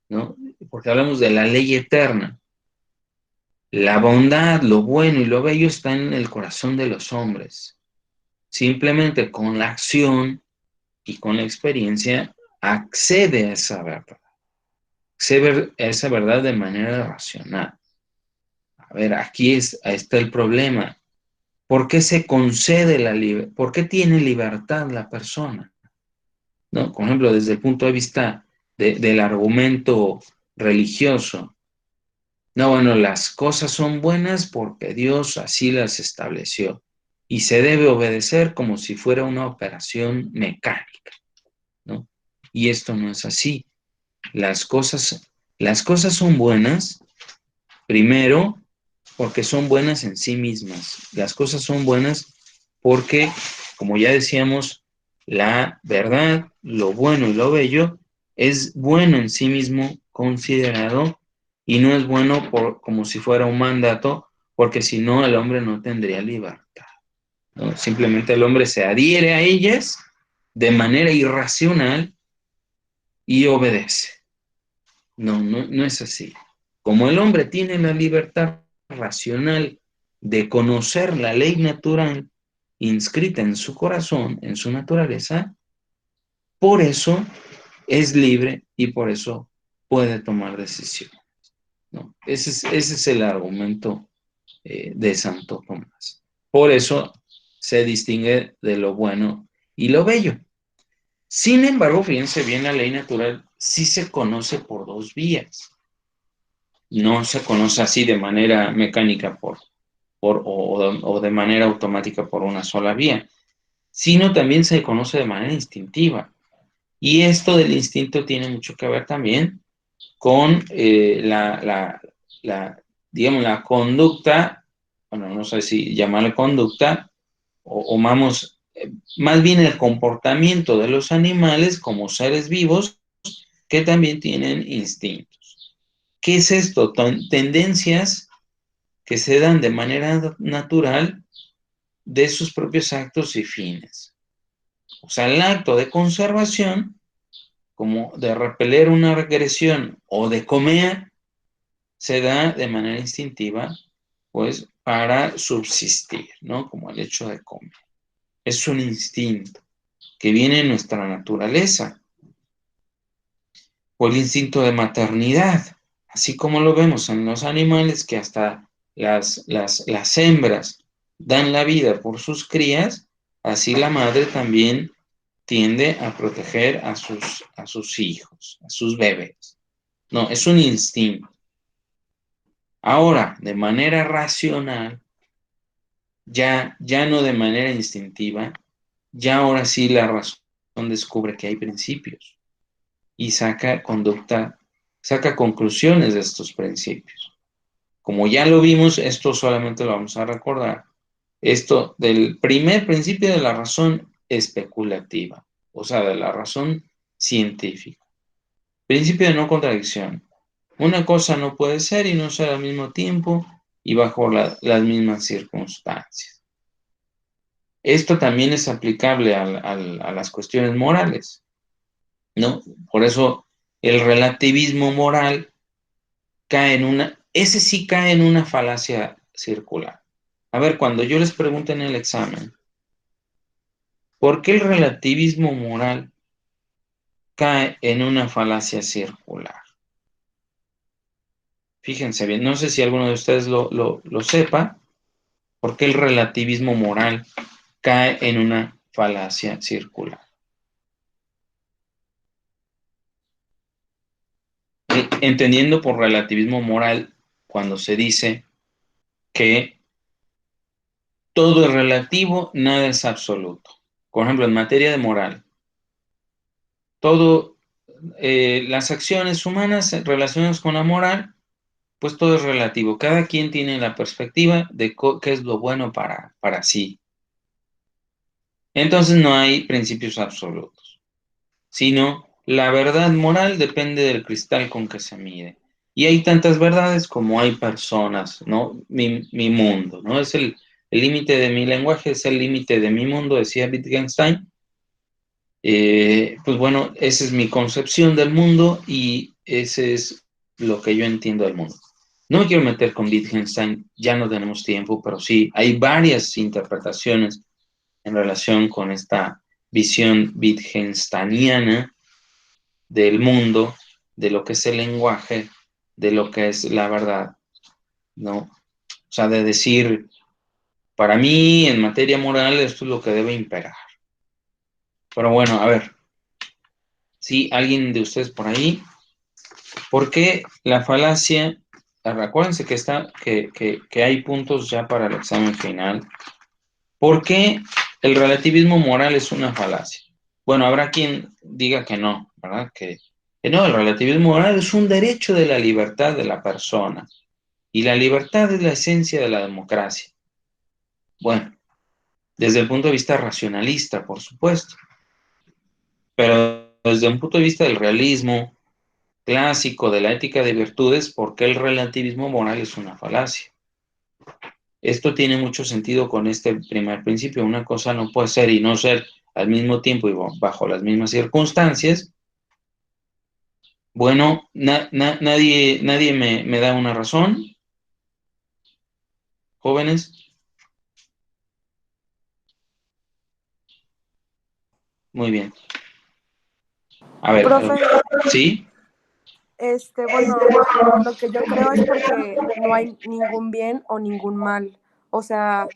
¿no? Porque hablamos de la ley eterna. La bondad, lo bueno y lo bello está en el corazón de los hombres. Simplemente con la acción y con la experiencia accede a esa verdad. Accede a esa verdad de manera racional. A ver, aquí está el problema. ¿Por qué se concede la libertad? ¿Por qué tiene libertad la persona? ¿No? Por ejemplo, desde el punto de vista del argumento religioso. No, bueno, las cosas son buenas porque Dios así las estableció y se debe obedecer como si fuera una operación mecánica, ¿no? Y esto no es así. Las cosas, las cosas son buenas, primero, porque son buenas en sí mismas. Las cosas son buenas porque, como ya decíamos, la verdad, lo bueno y lo bello es bueno en sí mismo considerado y no es bueno como si fuera un mandato, porque si no el hombre no tendría libertad, ¿no? Simplemente el hombre se adhiere a ellas de manera irracional y obedece. No es así. Como el hombre tiene la libertad racional de conocer la ley natural inscrita en su corazón, en su naturaleza, por eso es libre y por eso puede tomar decisiones, ¿no? Ese es el argumento de Santo Tomás. Por eso se distingue de lo bueno y lo bello. Sin embargo, fíjense bien, la ley natural sí se conoce por dos vías. No se conoce así de manera mecánica o de manera automática por una sola vía, sino también se conoce de manera instintiva. Y esto del instinto tiene mucho que ver también con digamos, la conducta, bueno, no sé si llamarle conducta, o vamos, más bien el comportamiento de los animales como seres vivos que también tienen instintos. ¿Qué es esto? Tendencias que se dan de manera natural de sus propios actos y fines. O sea, el acto de conservación, como de repeler una regresión o de comer, se da de manera instintiva, pues, para subsistir, ¿no? Como el hecho de comer. Es un instinto que viene en nuestra naturaleza, o el instinto de maternidad, así como lo vemos en los animales, que hasta las hembras dan la vida por sus crías, así la madre también tiende a proteger a sus hijos, a sus bebés. No, es un instinto. Ahora, de manera racional, ya no de manera instintiva, ya ahora sí la razón descubre que hay principios y saca conclusiones de estos principios. Como ya lo vimos, esto solamente lo vamos a recordar. Esto del primer principio de la razón especulativa, o sea, de la razón científica. Principio de no contradicción. Una cosa no puede ser y no ser al mismo tiempo y bajo las mismas circunstancias. Esto también es aplicable a las cuestiones morales, ¿no? Por eso el relativismo moral ese sí cae en una falacia circular. A ver, cuando yo les pregunte en el examen, ¿por qué el relativismo moral cae en una falacia circular? Fíjense bien, no sé si alguno de ustedes lo sepa, ¿por qué el relativismo moral cae en una falacia circular? Entendiendo por relativismo moral cuando se dice que todo es relativo, nada es absoluto. Por ejemplo, en materia de moral, todo, las acciones humanas relacionadas con la moral, pues todo es relativo. Cada quien tiene la perspectiva de qué es lo bueno para sí. Entonces no hay principios absolutos, sino la verdad moral depende del cristal con que se mide. Y hay tantas verdades como hay personas, ¿no? Mi mundo, ¿no? Es el límite de mi lenguaje, es el límite de mi mundo, decía Wittgenstein. Pues bueno, esa es mi concepción del mundo y ese es lo que yo entiendo del mundo. No me quiero meter con Wittgenstein, ya no tenemos tiempo, pero sí, hay varias interpretaciones en relación con esta visión wittgensteiniana del mundo, de lo que es el lenguaje, de lo que es la verdad, ¿no? O sea, de decir, para mí, en materia moral, esto es lo que debe imperar. Pero bueno, a ver, si alguien de ustedes por ahí, ¿por qué la falacia? Acuérdense que hay puntos ya para el examen final. ¿Por qué el relativismo moral es una falacia? Bueno, habrá quien diga que no, ¿verdad? Que no, el relativismo moral es un derecho de la libertad de la persona. Y la libertad es la esencia de la democracia. Bueno, desde el punto de vista racionalista, por supuesto. Pero desde un punto de vista del realismo clásico, de la ética de virtudes, ¿por qué el relativismo moral es una falacia? Esto tiene mucho sentido con este primer principio. Una cosa no puede ser y no ser al mismo tiempo y bajo las mismas circunstancias. Bueno, nadie me da una razón, jóvenes. Muy bien. A ver, Profe, ¿sí? bueno, lo que yo creo es porque no hay ningún bien o ningún mal. O sea,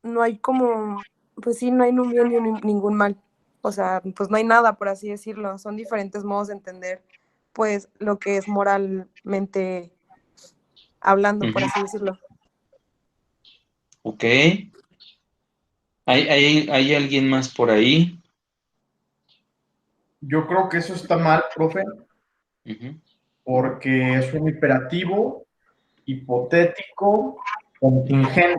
no hay como, pues sí, no hay ni un bien ni ningún mal. O sea, pues no hay nada, por así decirlo. Son diferentes modos de entender, pues, lo que es moralmente hablando, por así decirlo. Ok. ¿Hay alguien más por ahí? Yo creo que eso está mal, profe, Uh-huh. porque es un imperativo hipotético contingente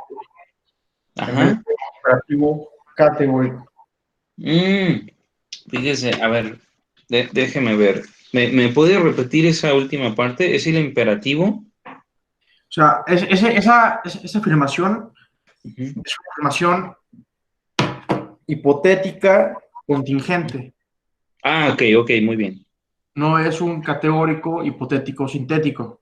en vez de Ajá. un imperativo categórico. Fíjese, a ver, déjeme ver. ¿Me puede repetir esa última parte? ¿Es el imperativo? O sea, esa afirmación Uh-huh. es una afirmación hipotética contingente, Ah, ok, muy bien. no es un categórico hipotético sintético.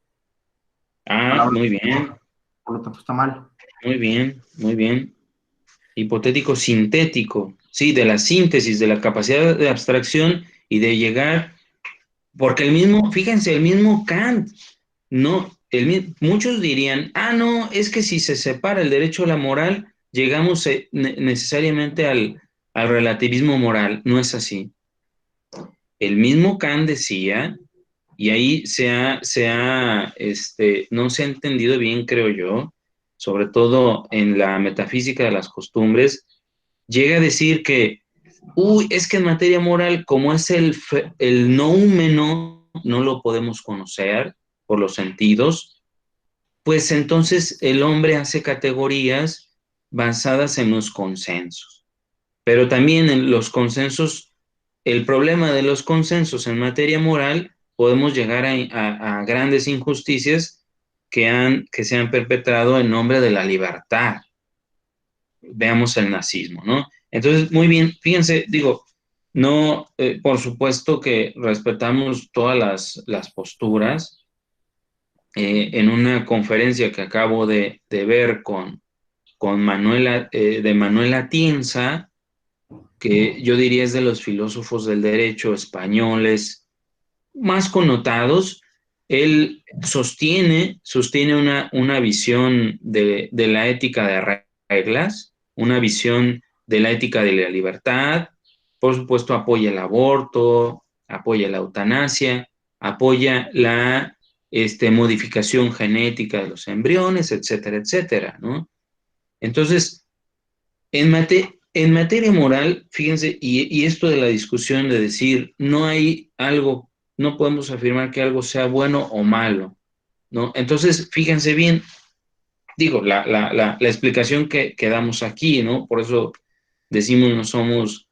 Ah, Palabra, muy bien, por lo tanto, está mal. muy bien, muy bien. Hipotético sintético. sí, de la síntesis, de la capacidad de abstracción y de llegar, porque fíjense, el mismo Kant, no, muchos dirían, no, es que si se separa el derecho a la moral, llegamos necesariamente al relativismo moral. No es así. El mismo Kant decía, y ahí no se ha entendido bien, creo yo, sobre todo en la metafísica de las costumbres, llega a decir que, es que en materia moral, como es el noumeno, no lo podemos conocer por los sentidos, pues entonces el hombre hace categorías basadas en los consensos. Pero también en los consensos, el problema de los consensos en materia moral, podemos llegar a grandes injusticias que se han perpetrado en nombre de la libertad. Veamos el nazismo, ¿no? Entonces, muy bien, fíjense, digo, no, por supuesto que respetamos todas las posturas. En una conferencia que acabo de ver con Manuela, de Manuela Tienza, que yo diría es de los filósofos del derecho españoles más connotados. Él sostiene una visión de la ética de reglas, una visión de la ética de la libertad. Por supuesto, apoya el aborto, apoya la eutanasia, apoya la modificación genética de los embriones, etcétera, etcétera, ¿no? Entonces, en materia moral, fíjense, y esto de la discusión de decir, no podemos afirmar que algo sea bueno o malo, ¿no? Entonces, fíjense bien, digo, la explicación que damos aquí, ¿no? Por eso decimos no somos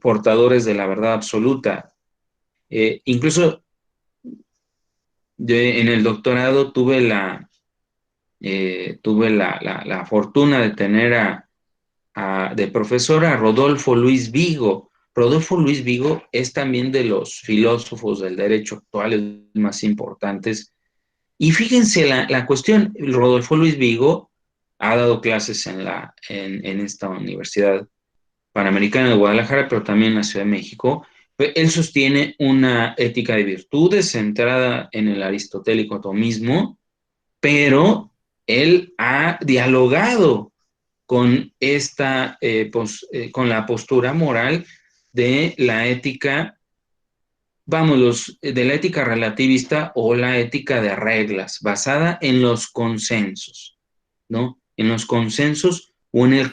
portadores de la verdad absoluta. Incluso en el doctorado tuve la fortuna de tener de profesor a Rodolfo Luis Vigo. Rodolfo Luis Vigo es también de los filósofos del derecho actuales más importantes. Y fíjense la cuestión, Rodolfo Luis Vigo ha dado clases en esta Universidad Panamericana de Guadalajara, pero también en la Ciudad de México. Él sostiene una ética de virtudes centrada en el aristotélico atomismo, pero él ha dialogado con la postura moral de la ética, de la ética relativista o la ética de reglas, basada en los consensos, ¿no? En los consensos o en el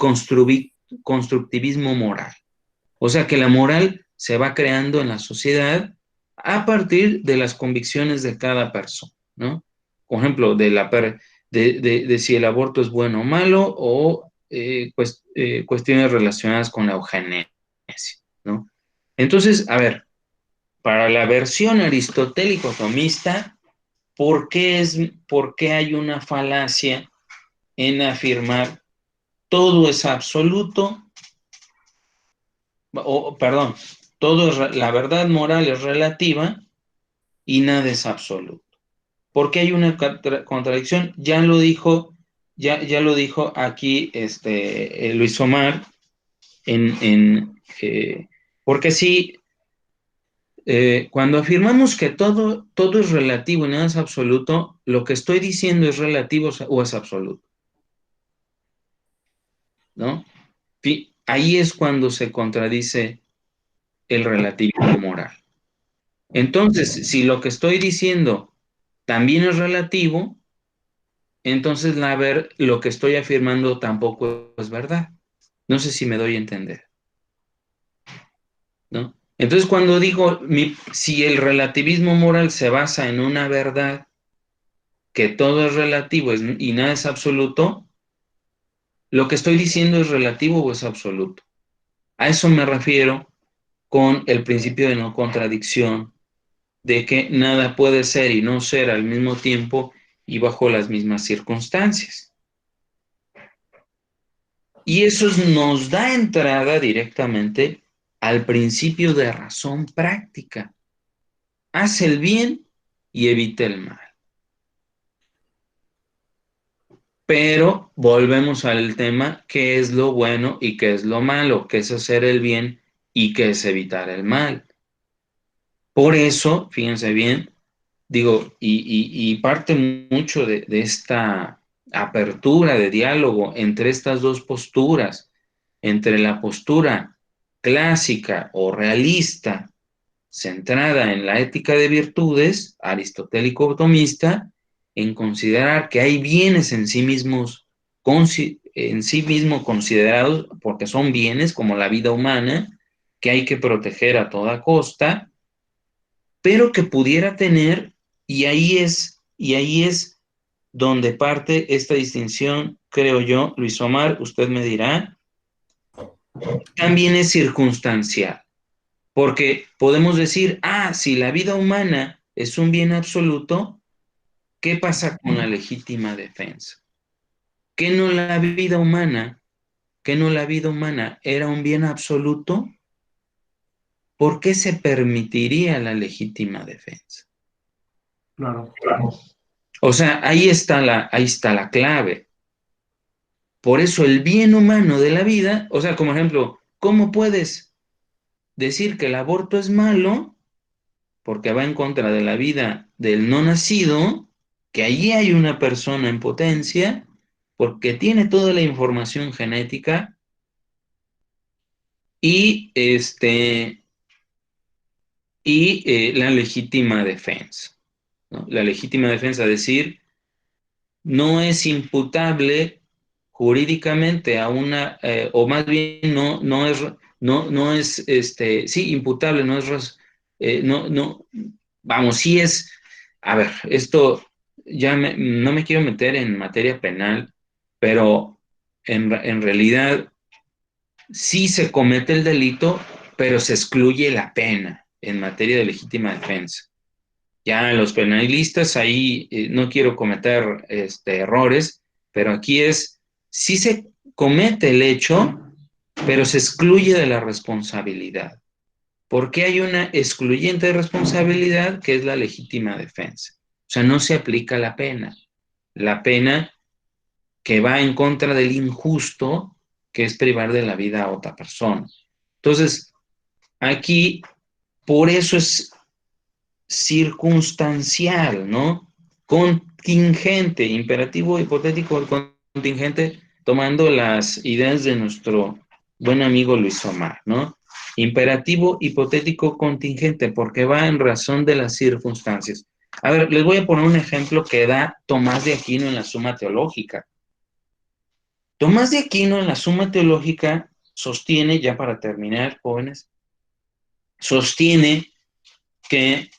constructivismo moral. O sea que la moral se va creando en la sociedad a partir de las convicciones de cada persona, ¿no? Por ejemplo, de si el aborto es bueno o malo, o cuestiones relacionadas con la eugenesia, ¿no? Entonces, a ver, para la versión aristotélico-tomista, ¿por qué hay una falacia en afirmar todo es absoluto? Perdón, la verdad moral es relativa y nada es absoluto. ¿Por qué hay una contradicción? Ya lo dijo aquí Luis Omar, porque sí, cuando afirmamos que todo es relativo y nada es absoluto, lo que estoy diciendo es relativo o es absoluto, ¿no? Ahí es cuando se contradice el relativismo moral. Entonces, si lo que estoy diciendo también es relativo, entonces lo que estoy afirmando tampoco es verdad. No sé si me doy a entender, ¿no? Entonces, cuando digo, si el relativismo moral se basa en una verdad, que todo es relativo y nada es absoluto, lo que estoy diciendo es relativo o es absoluto. A eso me refiero con el principio de no contradicción, de que nada puede ser y no ser al mismo tiempo y bajo las mismas circunstancias. Y eso nos da entrada directamente al principio de razón práctica. Haz el bien y evita el mal. Pero volvemos al tema, ¿qué es lo bueno y qué es lo malo? ¿Qué es hacer el bien y qué es evitar el mal? Por eso, fíjense bien, digo, y parte mucho de esta apertura de diálogo entre estas dos posturas, entre la postura clásica o realista, centrada en la ética de virtudes, aristotélico-tomista, en considerar que hay bienes en sí mismo considerados, porque son bienes como la vida humana, que hay que proteger a toda costa, pero que pudiera tener, y ahí es donde parte esta distinción, creo yo, Luis Omar, usted me dirá, también es circunstancial, porque podemos decir, si la vida humana es un bien absoluto, ¿qué pasa con la legítima defensa? ¿Que no la vida humana, que no la vida humana era un bien absoluto? ¿Por qué se permitiría la legítima defensa? Claro. O sea, ahí está la clave. Por eso el bien humano de la vida, o sea, como ejemplo, ¿cómo puedes decir que el aborto es malo? Porque va en contra de la vida del no nacido, que allí hay una persona en potencia, porque tiene toda la información genética y, la legítima defensa, ¿no? La legítima defensa, es decir, no es imputable jurídicamente a una, o más bien no es, sí, imputable, no es, no, vamos, sí es, a ver, esto no me quiero meter en materia penal, pero en realidad sí se comete el delito, pero se excluye la pena en materia de legítima defensa. Ya los penalistas ahí no quiero cometer errores, pero aquí sí se comete el hecho, pero se excluye de la responsabilidad. Porque hay una excluyente responsabilidad que es la legítima defensa. O sea, no se aplica la pena que va en contra del injusto, que es privar de la vida a otra persona. Entonces, aquí, por eso es circunstancial, ¿no? Contingente, imperativo hipotético contingente, tomando las ideas de nuestro buen amigo Luis Omar, ¿no? Imperativo hipotético contingente, porque va en razón de las circunstancias. A ver, les voy a poner un ejemplo que da Tomás de Aquino en la Suma Teológica. Tomás de Aquino en la Suma Teológica sostiene, ya para terminar, jóvenes, sostiene que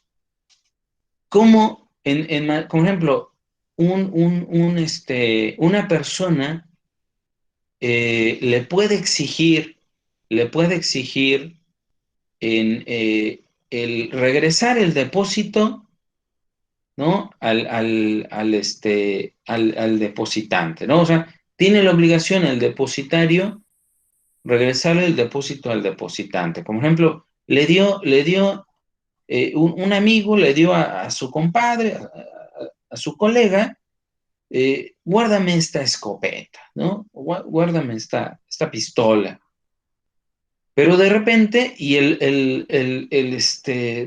como, por ejemplo, una persona le puede exigir el regresar el depósito, ¿no? Al depositante, ¿no? O sea, tiene la obligación el depositario regresarle el depósito al depositante. Por ejemplo, un amigo le dio a su compadre, a su colega, guárdame esta escopeta, ¿no? Guárdame esta pistola. Pero de repente, y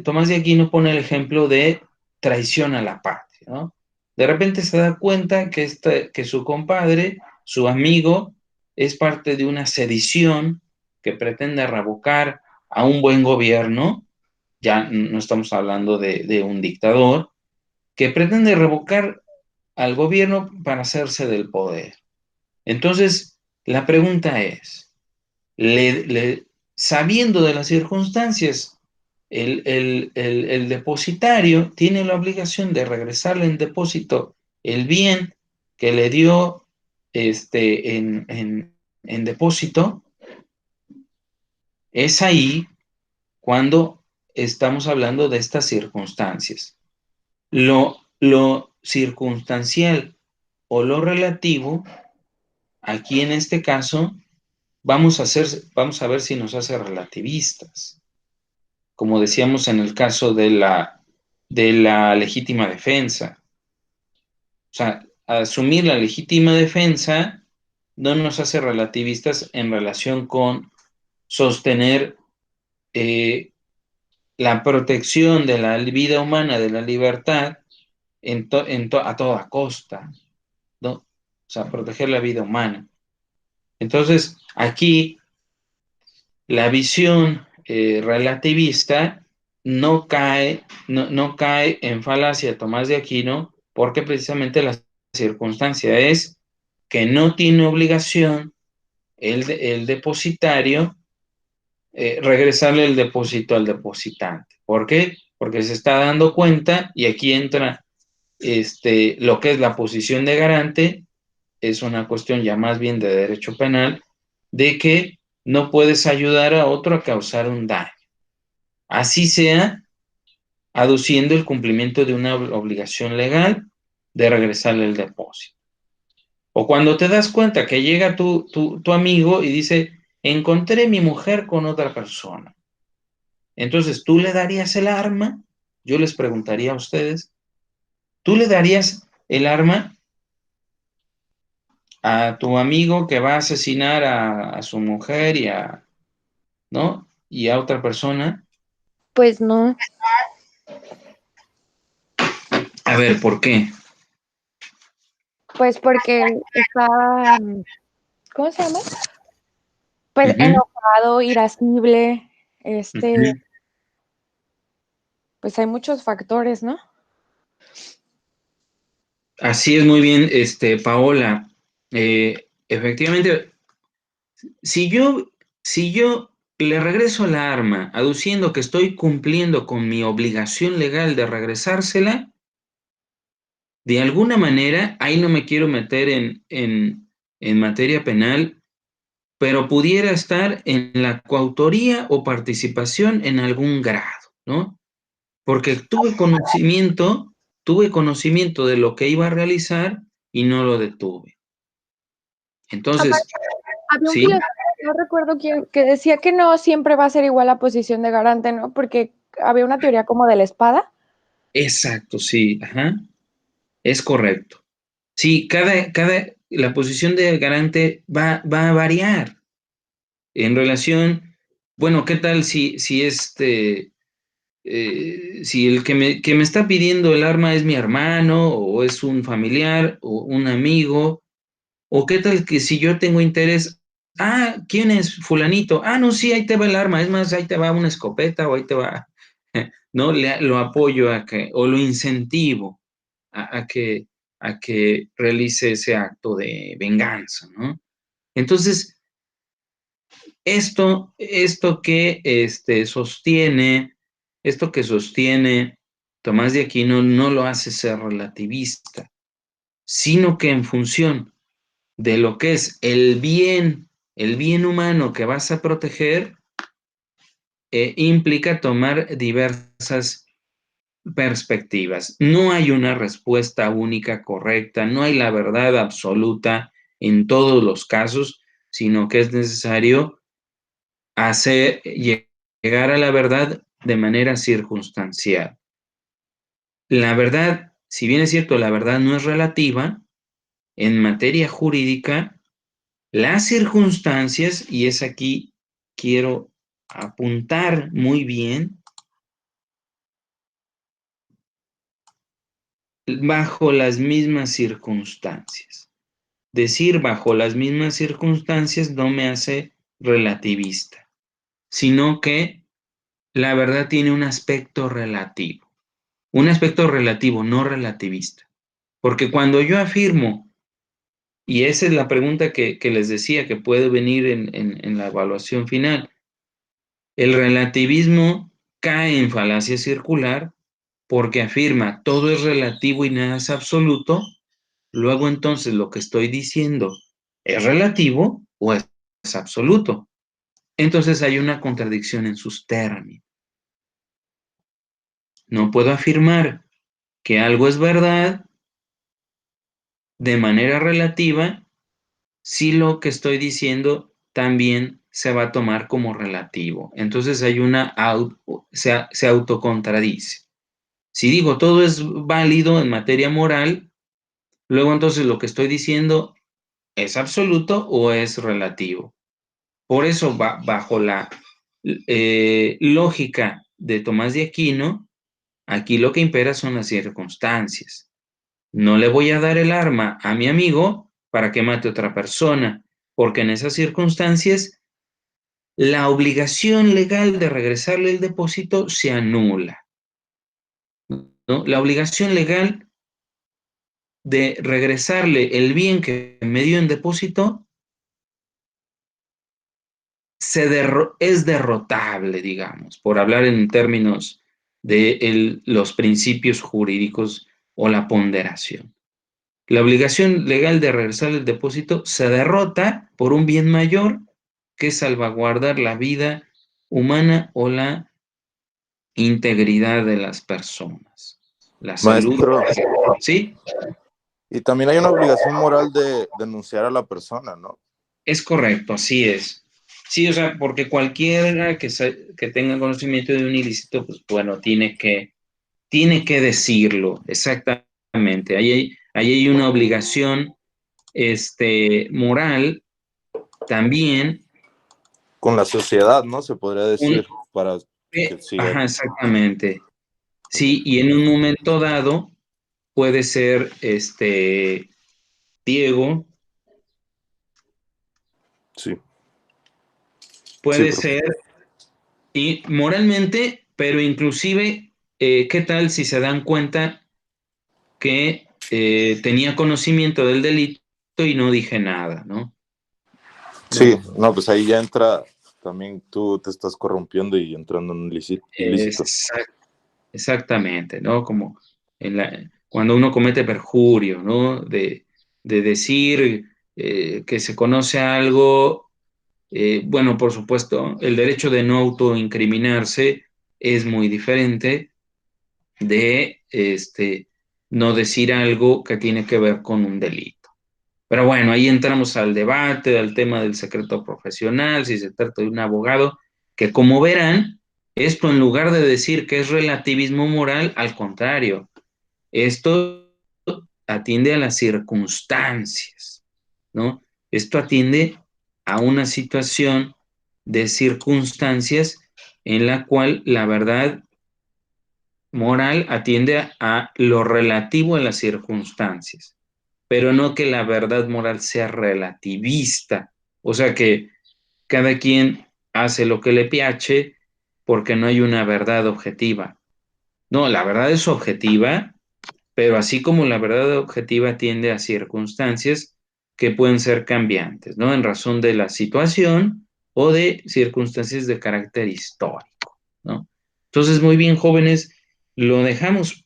Tomás de Aquino pone el ejemplo de traición a la patria, ¿no? De repente se da cuenta que su compadre, su amigo, es parte de una sedición que pretende revocar a un buen gobierno, ya no estamos hablando de un dictador, que pretende revocar al gobierno para hacerse del poder. Entonces, la pregunta es, sabiendo de las circunstancias, el depositario tiene la obligación de regresarle en depósito el bien que le dio en depósito. Es ahí cuando estamos hablando de estas circunstancias. Lo circunstancial o lo relativo, aquí en este caso, vamos a ver si nos hace relativistas. Como decíamos en el caso de la legítima defensa. O sea, asumir la legítima defensa no nos hace relativistas en relación con sostener la protección de la vida humana, de la libertad, a toda costa, ¿no? O sea, proteger la vida humana. Entonces, aquí la visión relativista no cae en falacia de Tomás de Aquino, porque precisamente la circunstancia es que no tiene obligación el depositario regresarle el depósito al depositante. ¿Por qué? Porque se está dando cuenta, y aquí entra lo que es la posición de garante, es una cuestión ya más bien de derecho penal, de que no puedes ayudar a otro a causar un daño. Así sea, aduciendo el cumplimiento de una obligación legal de regresarle el depósito. O cuando te das cuenta que llega tu amigo y dice, encontré mi mujer con otra persona. Entonces, ¿tú le darías el arma? Yo les preguntaría a ustedes, ¿tú le darías el arma a tu amigo que va a asesinar a su mujer ¿no? Y a otra persona? Pues no. A ver, ¿por qué? Pues porque está, ¿cómo se llama? Pues enojado, irascible, pues hay muchos factores, ¿no? Así es, muy bien, Paola. Efectivamente, si yo le regreso la arma aduciendo que estoy cumpliendo con mi obligación legal de regresársela, de alguna manera, ahí no me quiero meter en materia penal, pero pudiera estar en la coautoría o participación en algún grado, ¿no? Porque tuve conocimiento de lo que iba a realizar y no lo detuve. Entonces, había un sí, filósofo, no recuerdo quién, que decía que no siempre va a ser igual la posición de garante, ¿no? Porque había una teoría como de la espada. exacto, sí, ajá, es correcto. Sí, la posición de garante va a variar en relación, bueno, ¿qué tal si el que me está pidiendo el arma es mi hermano o es un familiar o un amigo? ¿O qué tal que si yo tengo interés? Ah, ¿quién es fulanito? Ah, no, sí, ahí te va el arma, es más, ahí te va una escopeta o ahí te va, ¿no? Lo apoyo o lo incentivo a, a que, a que realice ese acto de venganza, ¿no? Entonces, esto que sostiene Tomás de Aquino no lo hace ser relativista, sino que en función de lo que es el bien humano que vas a proteger, implica tomar diversas perspectivas. No hay una respuesta única correcta, no hay la verdad absoluta en todos los casos, sino que es necesario llegar a la verdad de manera circunstancial. La verdad, si bien es cierto, la verdad no es relativa, en materia jurídica, las circunstancias, y es aquí quiero apuntar muy bien, bajo las mismas circunstancias. Decir bajo las mismas circunstancias no me hace relativista, sino que la verdad tiene un aspecto relativo, no relativista. Porque cuando yo afirmo, y esa es la pregunta que les decía que puede venir en la evaluación final, el relativismo cae en falacia circular porque afirma todo es relativo y nada es absoluto. Luego entonces lo que estoy diciendo es relativo o es absoluto. Entonces hay una contradicción en sus términos. No puedo afirmar que algo es verdad de manera relativa si lo que estoy diciendo también se va a tomar como relativo. Entonces se autocontradice. Si digo todo es válido en materia moral, luego entonces lo que estoy diciendo es absoluto o es relativo. Por eso, bajo la lógica de Tomás de Aquino, aquí lo que impera son las circunstancias. No le voy a dar el arma a mi amigo para que mate a otra persona, porque en esas circunstancias la obligación legal de regresarle el depósito se anula, ¿no? La obligación legal de regresarle el bien que me dio en depósito es derrotable, digamos, por hablar en términos de los principios jurídicos o la ponderación. La obligación legal de regresar el depósito se derrota por un bien mayor que salvaguardar la vida humana o la integridad de las personas, la salud. Maestro, ¿Sí? y también hay una obligación moral de denunciar a la persona, ¿no? Es correcto, así es. Sí, o sea, porque cualquiera que tenga conocimiento de un ilícito, pues bueno, tiene que decirlo, exactamente. Ahí hay una obligación moral también. Con la sociedad, ¿no? Se podría decir, para que siga. Ajá, exactamente. Sí, y en un momento dado puede ser Diego. Sí. Puede Sí, ser, y moralmente, pero inclusive, ¿qué tal si se dan cuenta que tenía conocimiento del delito y no dije nada, ¿no? sí, no, pues ahí ya entra, también tú te estás corrompiendo y entrando en un ilícito. Exactamente, ¿no? Como cuando uno comete perjurio, ¿no? De decir que se conoce algo, bueno, por supuesto, el derecho de no autoincriminarse es muy diferente de no decir algo que tiene que ver con un delito. Pero bueno, ahí entramos al debate, al tema del secreto profesional, si se trata de un abogado, que como verán, esto en lugar de decir que es relativismo moral, al contrario, esto atiende a las circunstancias, ¿no? Esto atiende a una situación de circunstancias en la cual la verdad moral atiende a lo relativo a las circunstancias, pero no que la verdad moral sea relativista, o sea que cada quien hace lo que le piace porque no hay una verdad objetiva. No, la verdad es objetiva, pero así como la verdad objetiva tiende a circunstancias que pueden ser cambiantes, ¿no? En razón de la situación o de circunstancias de carácter histórico, ¿no? Entonces, muy bien, jóvenes, lo dejamos.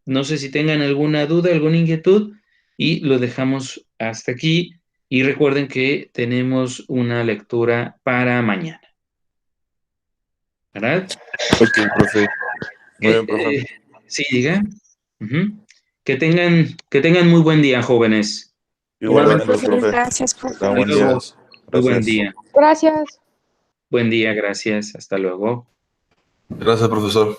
No sé si tengan alguna duda, alguna inquietud, y lo dejamos hasta aquí. Y recuerden que tenemos una lectura para mañana, ¿verdad? Ok, profe. Muy bien, profe. Sí, diga. Ujú. Que tengan muy buen día, jóvenes. Igualmente, Pues, profe. gracias, Tengan profe. buen día. Muy buen Gracias. día. Gracias. Buen día, gracias. Hasta luego. Gracias, profesor.